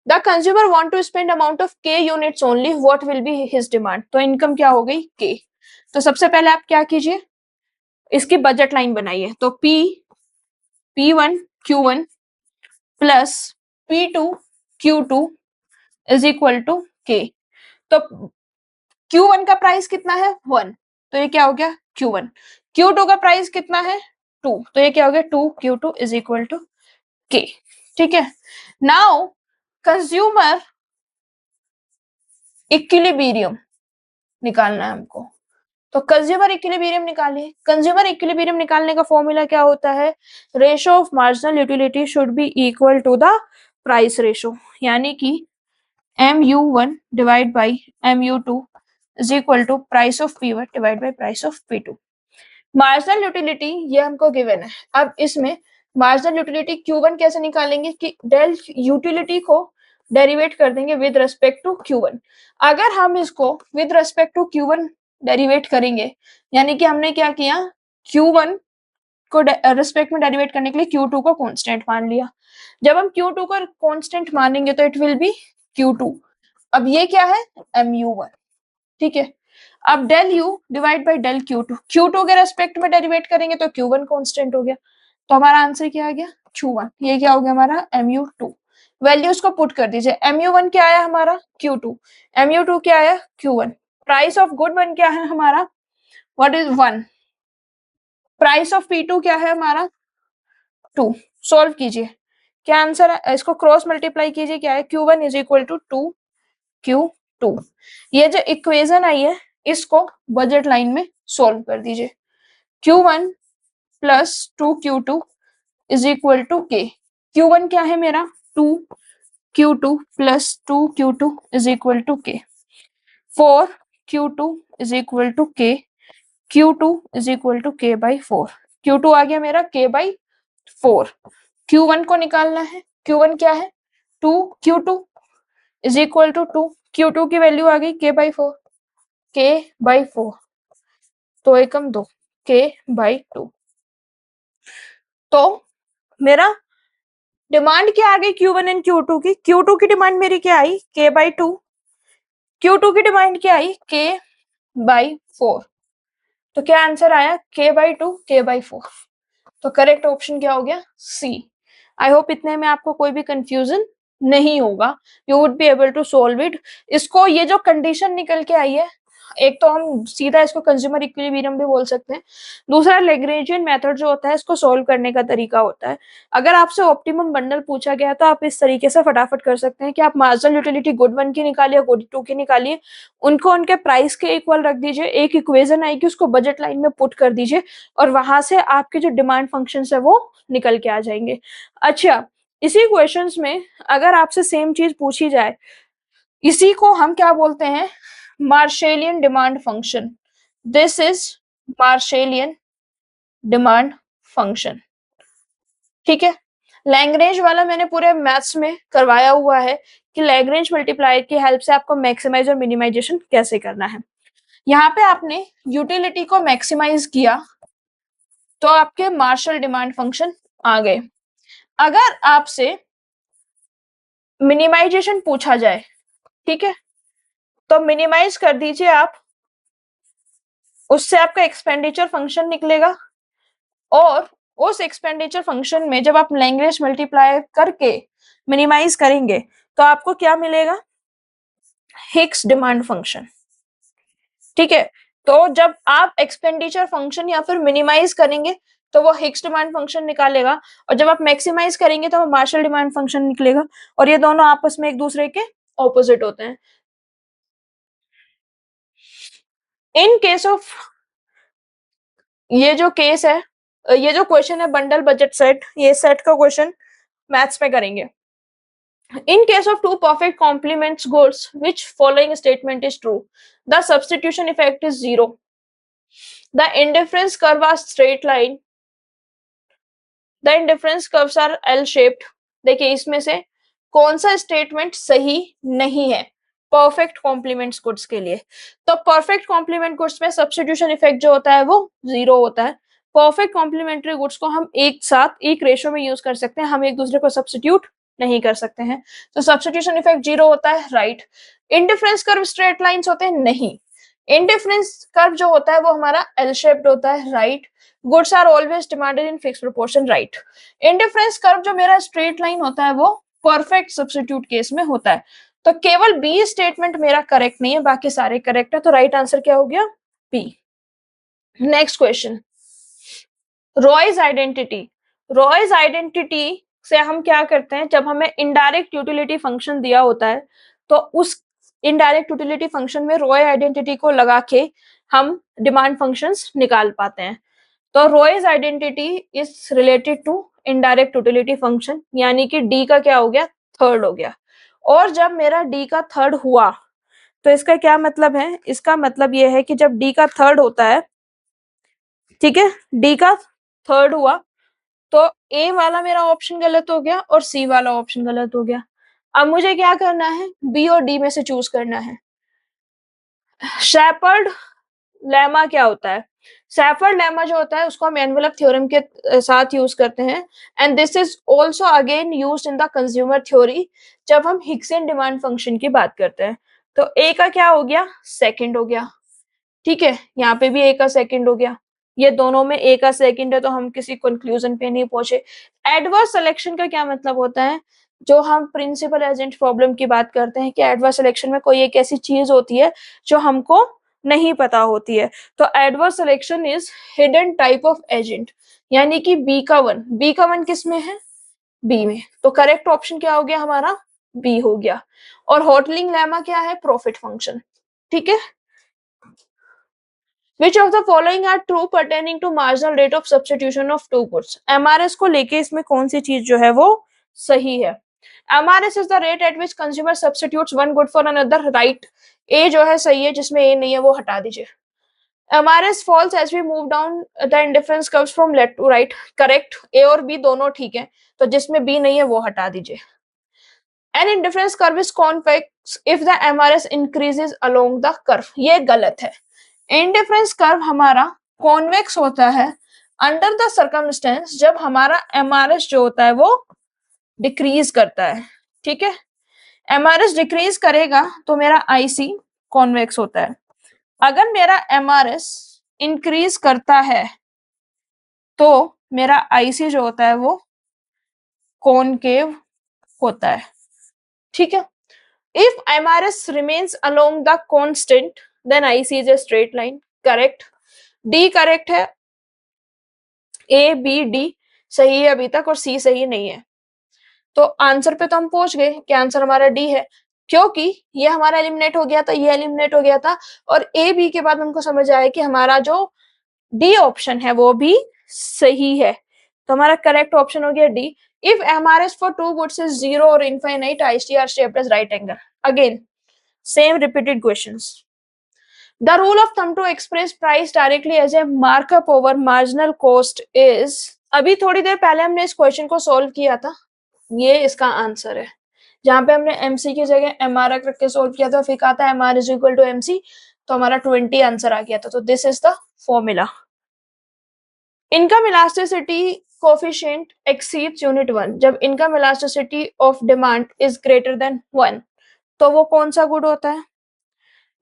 The consumer want to spend amount of K units only, what will be his demand? तो income क्या हो गई? K। तो सबसे पहले आप क्या कीजिए, इसकी बजट लाइन बनाइए। तो P1 Q1 plus P2 Q2 is equal to K। तो Q1 का प्राइस कितना है? 1, तो ये क्या हो गया? Q1। Q2 का प्राइस कितना है? 2, तो ये क्या हो गया? 2Q2 is equal to K। ठीक है। नाउ कंज्यूमर इक्विलिब्रियम निकालना है हमको। तो कंज्यूमर इक्विलिब्रियम निकालिए। कंज्यूमर इक्विलिब्रियम निकालने का फॉर्मूला क्या होता है? Ratio of marginal utility should be equal to the price ratio, यानी कि MU1 divide by MU2 is equal to price of P1 divided by price of P2। Marginal utility ये हमको given है। अब इसमें मार्जिनल यूटिलिटी Q1 कैसे निकालेंगे कि डेल यूटिलिटी को डेरिवेट कर देंगे विद रेस्पेक्ट टू Q1। अगर हम इसको with respect to Q1 derivative करेंगे, यानी कि हमने क्या किया, Q1 को रेस्पेक्ट में डेरिवेट करने के लिए Q2 को कांस्टेंट मान लिया। जब हम Q2 को कांस्टेंट मानेंगे तो इट विल बी Q2। अब ये क्या है? MU1। ठीक है। अब del U divide by del Q2 के रेस्पेक्ट में डेरिवेट करेंगे तो Q1 कांस्टेंट हो गया। तो हमारा आंसर क्या आ गया? Q1। ये क्या हो गया हमारा? MU2। वैल्यूज को पुट कर दीजिए। MU1 क्या आया हमारा? Q2। MU2 क्या आया? Q1। Price of good one क्या है हमारा? What is 1। Price of P2 क्या है हमारा? 2। सॉल्व कीजिए, क्या आंसर है? इसको क्रॉस मल्टीप्लाई कीजिए, क्या है? Q1 is equal to 2Q2। ये जो इक्वेशन आई है इसको बजट लाइन में सॉल्व कर दीजिए। Q1 plus 2Q2 is equal to K। Q1 क्या है मेरा? 2Q2 plus 2Q2 is equal to K। 4Q2 is equal to K। Q2 is equal to K by 4। Q2 आ गया मेरा K बाई 4। Q1 को निकालना है। Q1 क्या है? 2Q2 is equal to 2। Q2 की वैल्यू आ गई K बाई 4। K बाई 4, तो एकम 2, K बाई 2। तो मेरा डिमांड क्या आ गई Q1 एंड Q2 की? Q2 की डिमांड मेरी क्या आई? K by 2। Q2 की डिमांड क्या आई? K by 4। तो क्या आंसर आया? K by 2, K by 4। तो करेक्ट ऑप्शन क्या हो गया? C। आई होप इतने में आपको कोई भी कंफ्यूजन नहीं होगा। You would be able to solve it. इसको ये जो कंडीशन निकल के आई है एक तो हम सीधा इसको कंज्यूमर इक्विलिब्रियम भी बोल सकते हैं, दूसरा लैग्रेंजियन मेथड जो होता है इसको सोल्व करने का तरीका होता है। अगर आपसे ऑप्टिमम बंडल पूछा गया तो आप इस तरीके से फटाफट कर सकते हैं कि आप मार्जिनल यूटिलिटी गुड 1 की निकालिए, गुड 2 की निकालिए, उनको उनके प्राइस के इक्वल रख दीजिए, एक इक्वेशन आएगी उसको बजट लाइन में पुट कर दीजिए और वहां से आपके जो डिमांड फंक्शन है वो निकल के आ जाएंगे। अच्छा, इसी क्वेश्चंस में अगर आपसे सेम चीज पूछी जाए, इसी को हम क्या बोलते हैं, Marshallian demand function. This is Marshallian demand function, ठीक है। लैग्रेंज वाला मैंने पूरे मैथ्स में करवाया हुआ है कि लैग्रेंज मल्टीप्लायर की हेल्प से आपको मैक्सिमाइज और मिनिमाइजेशन कैसे करना है। यहाँ पे आपने यूटिलिटी को मैक्सिमाइज किया तो आपके मार्शल डिमांड फंक्शन आ गए। अगर आपसे मिनिमाइजेशन पूछा जाए, ठीक है, तो मिनिमाइज कर दीजिए आप, उससे आपका एक्सपेंडिचर फंक्शन निकलेगा और उस एक्सपेंडिचर फंक्शन में जब आप लैग्रेंज मल्टीप्लायर करके मिनिमाइज करेंगे तो आपको क्या मिलेगा, हिक्स डिमांड फंक्शन, ठीक है। तो जब आप एक्सपेंडिचर फंक्शन या फिर मिनिमाइज करेंगे तो वो हिक्स डिमांड फंक्शन निकालेगा और जब आप मैक्सिमाइज करेंगे तो वो मार्शल डिमांड फंक्शन निकलेगा और ये दोनों आपस में एक दूसरे के ऑपोजिट होते हैं। इन केस ऑफ, ये जो केस है, ये जो क्वेश्चन है बंडल बजट सेट, ये सेट का क्वेश्चन मैथ्स में करेंगे। In case of two perfect complements goods, which following statement is true? The substitution effect is zero. The indifference curve are straight line. The indifference curves are L-shaped. देखिए इसमें से कौन सा statement सही नहीं है परफेक्ट कॉम्प्लीमेंट्स गुड्स के लिए। तो परफेक्ट कॉम्प्लीमेंट गुड्स में सब्स्टिट्यूशन इफेक्ट जो होता है वो जीरो होता है। परफेक्ट कॉम्प्लीमेंट्री गुड्स को हम एक साथ एक रेशो में यूज कर सकते हैं, हम एक दूसरे को सब्स्टिट्यूट नहीं कर सकते हैं, तो सब्स्टिट्यूशन इफेक्ट जीरो होता है, right. Indifference curve straight lines होते हैं, नहीं। इंडिफरेंस कर्व जो होता है वो हमारा एल शेप्ड होता है, राइट। Goods are always demanded in fix proportion, right. Indifference curve जो मेरा स्ट्रेट लाइन होता है वो परफेक्ट सब्स्टिट्यूट केस में होता है। तो केवल बी स्टेटमेंट मेरा करेक्ट नहीं है, बाकी सारे करेक्ट है, तो राइट आंसर क्या हो गया, B. Next question, Roy's identity. Roy's identity से हम क्या करते हैं, जब हमें इनडायरेक्ट यूटिलिटी फंक्शन दिया होता है तो उस इनडायरेक्ट यूटिलिटी फंक्शन में रॉय आइडेंटिटी को लगा के हम डिमांड फंक्शंस निकाल पाते हैं। तो Roy's identity is related to indirect utility function, यानी कि डी का क्या हो गया, थर्ड हो गया। और जब मेरा डी का थर्ड हुआ तो इसका क्या मतलब है, इसका मतलब यह है कि जब डी का थर्ड होता है, ठीक है, डी का थर्ड हुआ तो ए वाला मेरा ऑप्शन गलत हो गया और सी वाला ऑप्शन गलत हो गया। अब मुझे क्या करना है, बी और डी में से चूज करना है। शेपर्ड लेमा क्या होता है, शेपर्ड लेमा जो होता है उसको हम एनवेलप थ्योरम के साथ यूज करते हैं and this is also again used in the consumer theory जब हम हिक्सन डिमांड फंक्शन की बात करते हैं। तो ए का क्या हो गया, सेकंड हो गया, ठीक है, यहाँ पे भी ए का सेकंड हो गया, ये दोनों में ए का सेकंड है तो हम किसी कंक्लूजन पे नहीं पहुंचे। एडवर्स सिलेक्शन का क्या मतलब होता है, जो हम प्रिंसिपल एजेंट प्रॉब्लम की बात करते हैं कि एडवर्स सिलेक्शन में कोई एक ऐसी चीज होती है जो हमको नहीं पता होती है, तो adverse selection is hidden type of agent, यानी कि बी का वन किस में है, बी में, तो करेक्ट ऑप्शन क्या हो गया हमारा, बी हो गया। और हॉटलिंग लेमा क्या है, प्रॉफिट फंक्शन, ठीक है। Which of the following are true pertaining to marginal rate of substitution of two goods? MRS को लेके इसमें कौन सी चीज जो है वो सही है। MRS is the rate at which consumer substitutes one good for another, right? A जो है सही है, जिसमें A नहीं है वो हटा दीजिए। MRS falls as we move down the indifference curves from left to right, correct। A और B दोनों ठीक है, तो जिसमें B नहीं है वो हटा दीजिए। An indifference curve is convex if the MRS increases along the curve, ये गलत है। इंडिफरेंस कर्व हमारा कॉन्वेक्स होता है अंडर द सर्कमस्टेंस जब हमारा एमआरएस जो होता है वो डिक्रीज करता है, ठीक है। एमआरएस डिक्रीज करेगा तो मेरा आईसी कॉन्वेक्स होता है, अगर मेरा एमआरएस इंक्रीज करता है तो मेरा आईसी जो होता है वो कॉनकेव होता है, ठीक है। If MRS remains along the constant then IC is a straight line, correct. D correct है, A B D सही है अभी तक और C सही नहीं है। तो आंसर पे तो हम पहुंच गए कि आंसर हमारा डी है, क्योंकि ये हमारा एलिमिनेट हो गया था, ये एलिमिनेट हो गया था, और ए बी के बाद हमको समझ आया कि हमारा जो डी ऑप्शन है वो भी सही है। तो हमारा करेक्ट ऑप्शन हो गया D. If MRS for two goods is 0 और infinite, IC are shaped as right angle. Again same repeated questions. The rule of thumb to express price directly as a markup over marginal cost is, अभी थोड़ी देर पहले हमने इस question को solve किया था, ये इसका आंसर है। जहां पे हमने MC की जगह MR रख के सॉल्व किया था, फिर कहा था MR is equal to MC, तो हमारा 20 आंसर आ गया था। तो this is the formula. Income elasticity coefficient exceeds unit 1, जब income elasticity of demand is greater than 1, तो वो कौन सा गुड होता है?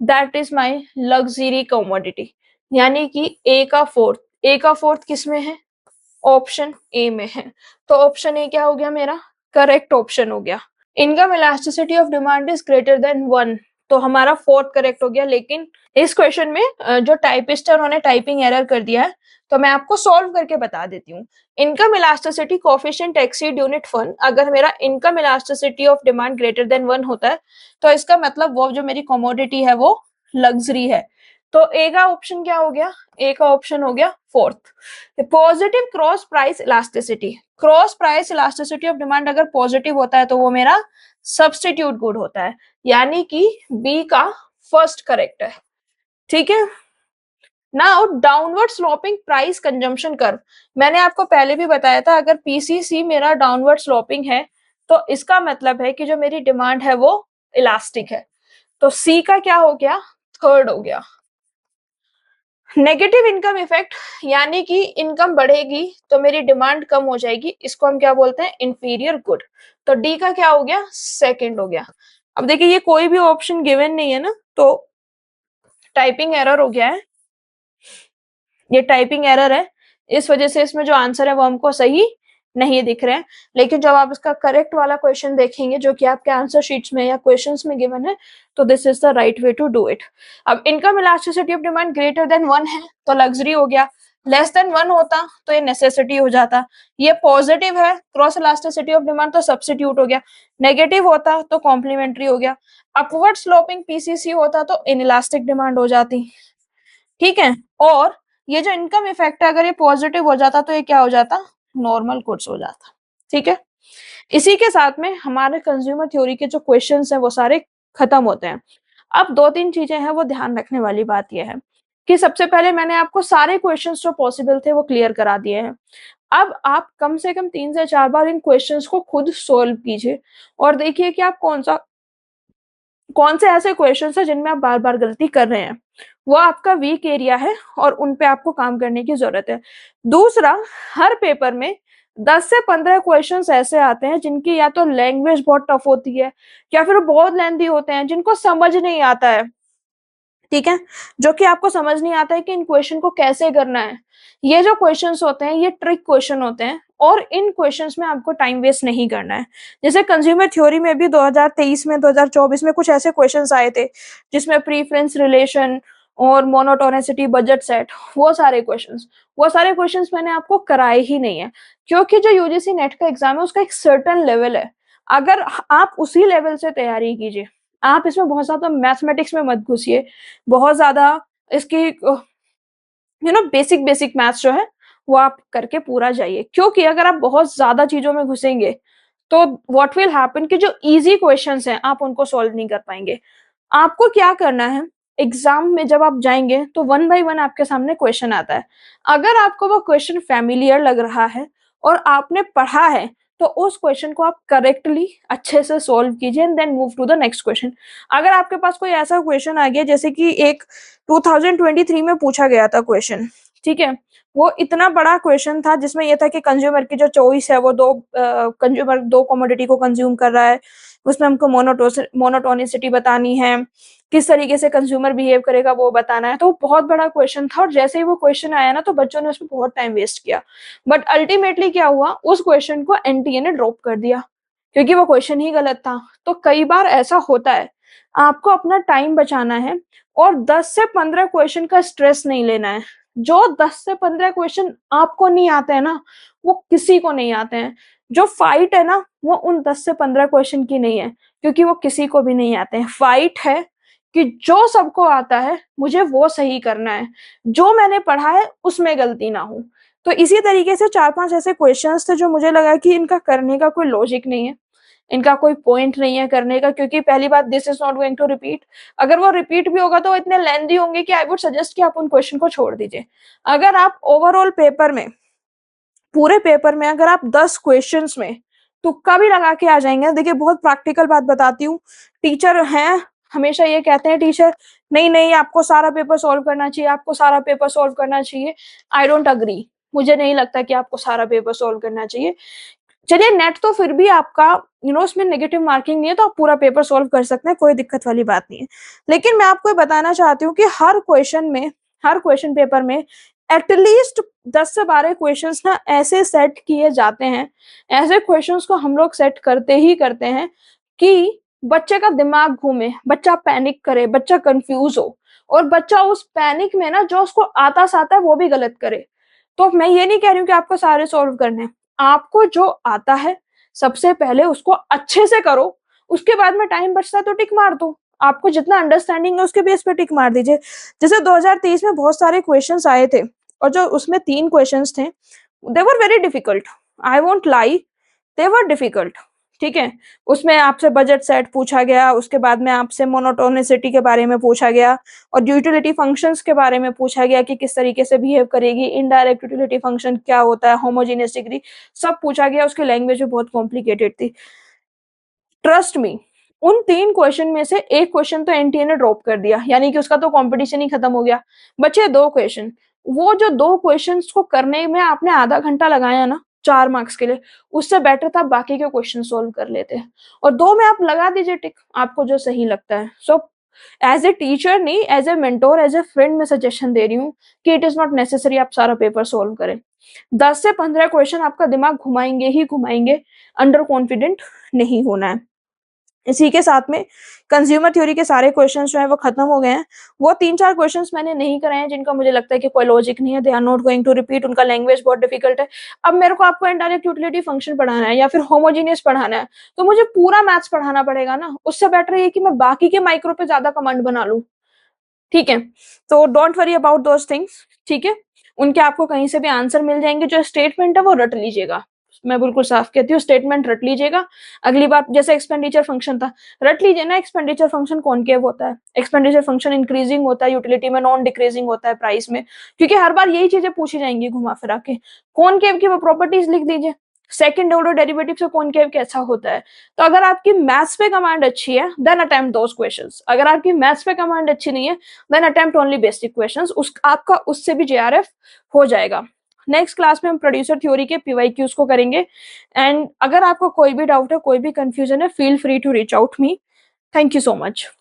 That is my luxury commodity, यानी कि ए का फोर्थ किस में है? ऑप्शन ए में है। तो ऑप्शन ए क्या हो गया मेरा? करेक्ट ऑप्शन हो गया। Income elasticity of demand is greater than 1, तो हमारा फोर्थ करेक्ट हो गया। लेकिन इस क्वेश्चन में जो टाइपिस्ट है उन्होंने टाइपिंग एरर कर दिया है, तो मैं आपको सॉल्व करके बता देती हूँ। Income elasticity coefficient exceed unit 1, अगर मेरा income elasticity of demand greater than 1 होता है, तो इसका मतलब वो जो मेरी कमोडिटी है वो लग्जरी है। तो ए का ऑप्शन क्या हो गया? ए का ऑप्शन हो गया fourth. Positive cross price elasticity, cross price elasticity of demand अगर पॉजिटिव होता है तो वो मेरा सब्स्टिट्यूट गुड होता है, यानी कि बी का फर्स्ट करेक्ट है। ठीक है। Now downward sloping price consumption curve, मैंने आपको पहले भी बताया था, अगर PCC मेरा डाउनवर्ड स्लोपिंग है तो इसका मतलब है कि जो मेरी डिमांड है वो इलास्टिक है। तो सी का क्या हो गया? थर्ड हो गया। नेगेटिव इनकम इफेक्ट, यानी कि इनकम बढ़ेगी तो मेरी डिमांड कम हो जाएगी, इसको हम क्या बोलते हैं? Inferior good. तो डी का क्या हो गया? सेकंड हो गया। अब देखिए ये कोई भी ऑप्शन गिवन नहीं है ना, तो टाइपिंग एरर हो गया है, ये टाइपिंग एरर है, इस वजह से इसमें जो आंसर है वो हमको सही नहीं दिख रहे हैं। लेकिन जब आप इसका करेक्ट वाला क्वेश्चन देखेंगे जो कि आपके आंसर शीट्स में या क्वेश्चंस में गिवन है, तो this is the right way to do it. अब income elasticity of demand greater than 1 है तो लग्जरी हो गया, लेस देन 1 होता तो ये नेसेसिटी हो जाता। ये पॉजिटिव है क्रॉस इलास्टिसिटी ऑफ डिमांड, तो सब्स्टिट्यूट हो गया। नेगेटिव होता तो कॉम्प्लीमेंट्री हो गया। अपवर्ड स्लोपिंग PCC होता तो इनइलास्टिक डिमांड हो जाती। ठीक है। और ये जो इनकम इफेक्ट है अगर ये पॉजिटिव हो जाता तो ये क्या हो जाता? नॉर्मल गुड्स हो जाता। ठीक है। इसी के साथ में हमारे कंज्यूमर थ्योरी के जो क्वेश्चंस हैं वो सारे खत्म होते हैं। अब 2-3 चीजें हैं वो ध्यान रखने वाली बात यह है कि सबसे पहले मैंने आपको सारे क्वेश्चंस जो पॉसिबल थे वो क्लियर करा दिए हैं। अब आप कम से कम 3 से 4 बार इन क्वेश्चंस को खुद सोल्व कीजिए और देखिए कि आप कौन से ऐसे क्वेश्चंस है जिनमें आप बार बार गलती कर रहे हैं, वो आपका वीक एरिया है और उन पे आपको काम करने की जरूरत है। दूसरा, हर पेपर में 10 से 15 क्वेश्चंस ऐसे आते हैं जिनकी या तो लैंग्वेज बहुत टफ होती है या फिर बहुत लेंथी होते हैं जिनको समझ नहीं आता है। ठीक है। जो कि आपको समझ नहीं आता है कि इन क्वेश्चन को कैसे करना है। ये जो क्वेश्चंस होते हैं ये ट्रिक क्वेश्चन होते हैं और इन क्वेश्चंस में आपको टाइम वेस्ट नहीं करना है। जैसे कंज्यूमर थ्योरी में भी 2023 में 2024 में कुछ ऐसे क्वेश्चंस आए थे जिसमें प्रीफरेंस रिलेशन और मोनोटोनिसिटी बजट सेट, वो सारे क्वेश्चंस मैंने आपको कराए ही नहीं है, क्योंकि जो यूजीसी नेट का एग्जाम है उसका एक सर्टेन लेवल है। अगर आप उसी लेवल से तैयारी कीजिए, आप इसमें बहुत ज्यादा मैथमेटिक्स में मत घुसिए, बहुत ज्यादा इसकी बेसिक मैथ्स जो है वो आप करके पूरा जाइए, क्योंकि अगर आप बहुत ज्यादा चीजों में घुसेंगे तो व्हाट विल हैपन कि जो इजी क्वेश्चंस हैं आप उनको सॉल्व नहीं कर पाएंगे। आपको क्या करना है, एग्जाम में जब आप जाएंगे तो 1 बाय 1 आपके सामने क्वेश्चन आता है। अगर आपको वो क्वेश्चन फैमिलियर लग रहा है और आपने पढ़ा है तो उस क्वेश्चन को आप करेक्टली अच्छे से सॉल्व कीजिए and then move to the next question. अगर आपके पास कोई ऐसा क्वेश्चन आ गया जैसे कि एक 2023 में पूछा गया था क्वेश्चन, ठीक है, वो इतना बड़ा क्वेश्चन था जिसमें यह था कि कंज्यूमर की जो चॉइस है वो कंज्यूमर दो कमोडिटी को कंज्यूम कर रहा है, उसमें हमको मोनोटोनिसिटी बतानी है, किस तरीके से कंज्यूमर बिहेव करेगा वो बताना है। तो वो बहुत बड़ा क्वेश्चन था और जैसे ही वो क्वेश्चन आया ना तो बच्चों ने उसमें बहुत टाइम वेस्ट किया, बट अल्टीमेटली क्या हुआ, उस क्वेश्चन को एनटीए ने ड्रॉप कर दिया क्योंकि वो क्वेश्चन ही गलत था। तो कई बार ऐसा होता है, आपको अपना टाइम बचाना है और 10 से 15 क्वेश्चन का स्ट्रेस नहीं लेना है। जो 10 से 15 क्वेश्चन आपको नहीं आते हैं ना, वो किसी को नहीं आते हैं। जो फाइट है ना, वो उन 10 से 15 क्वेश्चन की नहीं है, क्योंकि वो किसी को भी नहीं आते हैं। फाइट है कि जो सबको आता है मुझे वो सही करना है, जो मैंने पढ़ा है उसमें गलती ना हो। तो इसी तरीके से 4-5 ऐसे क्वेश्चंस थे जो मुझे लगा कि इनका करने का कोई लॉजिक नहीं है, इनका कोई पॉइंट नहीं है करने का, क्योंकि पहली बात this is not going to repeat. अगर वो रिपीट भी होगा तो इतने लेंथी होंगे कि आई वुड सजेस्ट कि आप उन क्वेश्चन को छोड़ दीजिए। अगर आप ओवरऑल पेपर में, पूरे पेपर में अगर आप 10 क्वेश्चंस में तुक्का भी लगा के आ जाएंगे, देखिए बहुत प्रैक्टिकल बात बताती हूँ, टीचर हैं हमेशा ये कहते हैं टीचर, नहीं नहीं आपको सारा पेपर सॉल्व करना चाहिए, आपको सारा पेपर सॉल्व करना चाहिए। आई डोंट अग्री, मुझे नहीं लगता कि आपको सारा पेपर सॉल्व करना चाहिए। चलिए नेट तो फिर भी आपका उसमें नेगेटिव मार्किंग नहीं है, तो आप पूरा पेपर सॉल्व कर सकते हैं, कोई दिक्कत वाली बात नहीं है। लेकिन मैं आपको बताना चाहती हूँ कि हर क्वेश्चन में, हर क्वेश्चन पेपर में एटलीस्ट 10 से 12 क्वेश्चंस ना ऐसे सेट किए जाते हैं, ऐसे क्वेश्चंस को हम लोग सेट करते ही करते हैं कि बच्चे का दिमाग घूमे, बच्चा पैनिक करे, बच्चा कंफ्यूज हो, और बच्चा उस पैनिक में ना जो उसको आता साता है वो भी गलत करे। तो मैं ये नहीं कह रही हूँ कि आपको सारे सॉल्व करने हैं, आपको जो आता है सबसे पहले उसको अच्छे से करो, उसके बाद में टाइम बचता है तो टिक मार दो, आपको जितना अंडरस्टैंडिंग है उसके बेस पे टिक मार दीजिए। जैसे 2023 में बहुत सारे क्वेश्चंस आए थे, और जो उसमें 3 क्वेश्चंस थे, they were very difficult, I won't lie, they were difficult. ठीक है, उसमें आपसे बजट सेट पूछा गया, उसके बाद में आपसे मोनोटोनिसिटी के बारे में पूछा गया, और यूटिलिटी फंक्शंस के बारे में पूछा गया कि किस तरीके से बिहेव करेगी, इनडायरेक्ट यूटिलिटी फंक्शन क्या होता है, होमोजीनियस डिग्री, सब पूछा गया। उसकी लैंग्वेज भी बहुत कॉम्प्लिकेटेड थी। ट्रस्ट मी, उन 3 क्वेश्चन में से एक क्वेश्चन तो एनटीए ने ड्रॉप कर दिया, यानी कि उसका तो कंपटीशन ही खत्म हो गया, बचे 2 क्वेश्चन। वो जो 2 क्वेश्चंस को करने में आपने आधा घंटा लगाया ना 4 मार्क्स के लिए, उससे बेटर था बाकी के क्वेश्चन सोल्व कर लेते। और 2 में आप लगा दीजिए टिक, आपको जो सही लगता है। सो एज ए टीचर नहीं, as a mentor, as a friend मैं सजेशन दे रही हूँ कि इट इज नॉट नेसेसरी आप सारा पेपर सोल्व करें। 10 से 15 क्वेश्चन आपका दिमाग घुमाएंगे ही घुमाएंगे, अंडर कॉन्फिडेंट नहीं होना है। इसी के साथ में कंज्यूमर थ्योरी के सारे क्वेश्चंस जो है वो खत्म हो गए हैं। वो 3-4 क्वेश्चंस मैंने नहीं कराए हैं जिनका मुझे लगता है कि कोई लॉजिक नहीं है, they are not going to repeat, उनका लैंग्वेज बहुत डिफिकल्ट है। अब मेरे को आपको इनडायरेक्ट यूटिलिटी फंक्शन पढ़ाना है या फिर होमोजीनियस पढ़ाना है, तो मुझे पूरा मैथ्स पढ़ाना पड़ेगा ना, उससे बेटर है कि मैं बाकी के माइक्रो पे ज्यादा कमांड बना लूं। ठीक है, तो don't worry about those things. ठीक है, उनके आपको कहीं से भी आंसर मिल जाएंगे। जो स्टेटमेंट है वो रट लीजिएगा, मैं बिल्कुल साफ कहती हूँ, स्टेटमेंट रट लीजिएगा। अगली बार जैसे एक्सपेंडिचर फंक्शन था, रट लीजिए ना, एक्सपेंडिचर फंक्शन कॉनकेव होता है, एक्सपेंडिचर फंक्शन इंक्रीजिंग होता है यूटिलिटी में, नॉन डिक्रीजिंग होता है प्राइस में, क्योंकि हर बार यही चीजें पूछी जाएंगी घुमा फिरा के। कॉनकेव की वो प्रॉपर्टीज लिख दीजिए, सेकंड ऑर्डर डेरिवेटिव से कॉनकेव कैसा होता है। तो अगर आपकी मैथ्स पे कमांड अच्छी है देन अटेम्प्ट दोस क्वेश्चंस, अगर आपकी मैथ्स पे कमांड अच्छी नहीं है then attempt only basic questions, उस आपका उससे भी जेआरएफ हो जाएगा। नेक्स्ट क्लास में हम प्रोड्यूसर थ्योरी के पीवाईक्यूज को करेंगे। एंड अगर आपको कोई भी डाउट है, कोई भी कंफ्यूजन है, feel free to reach out me. Thank you so much.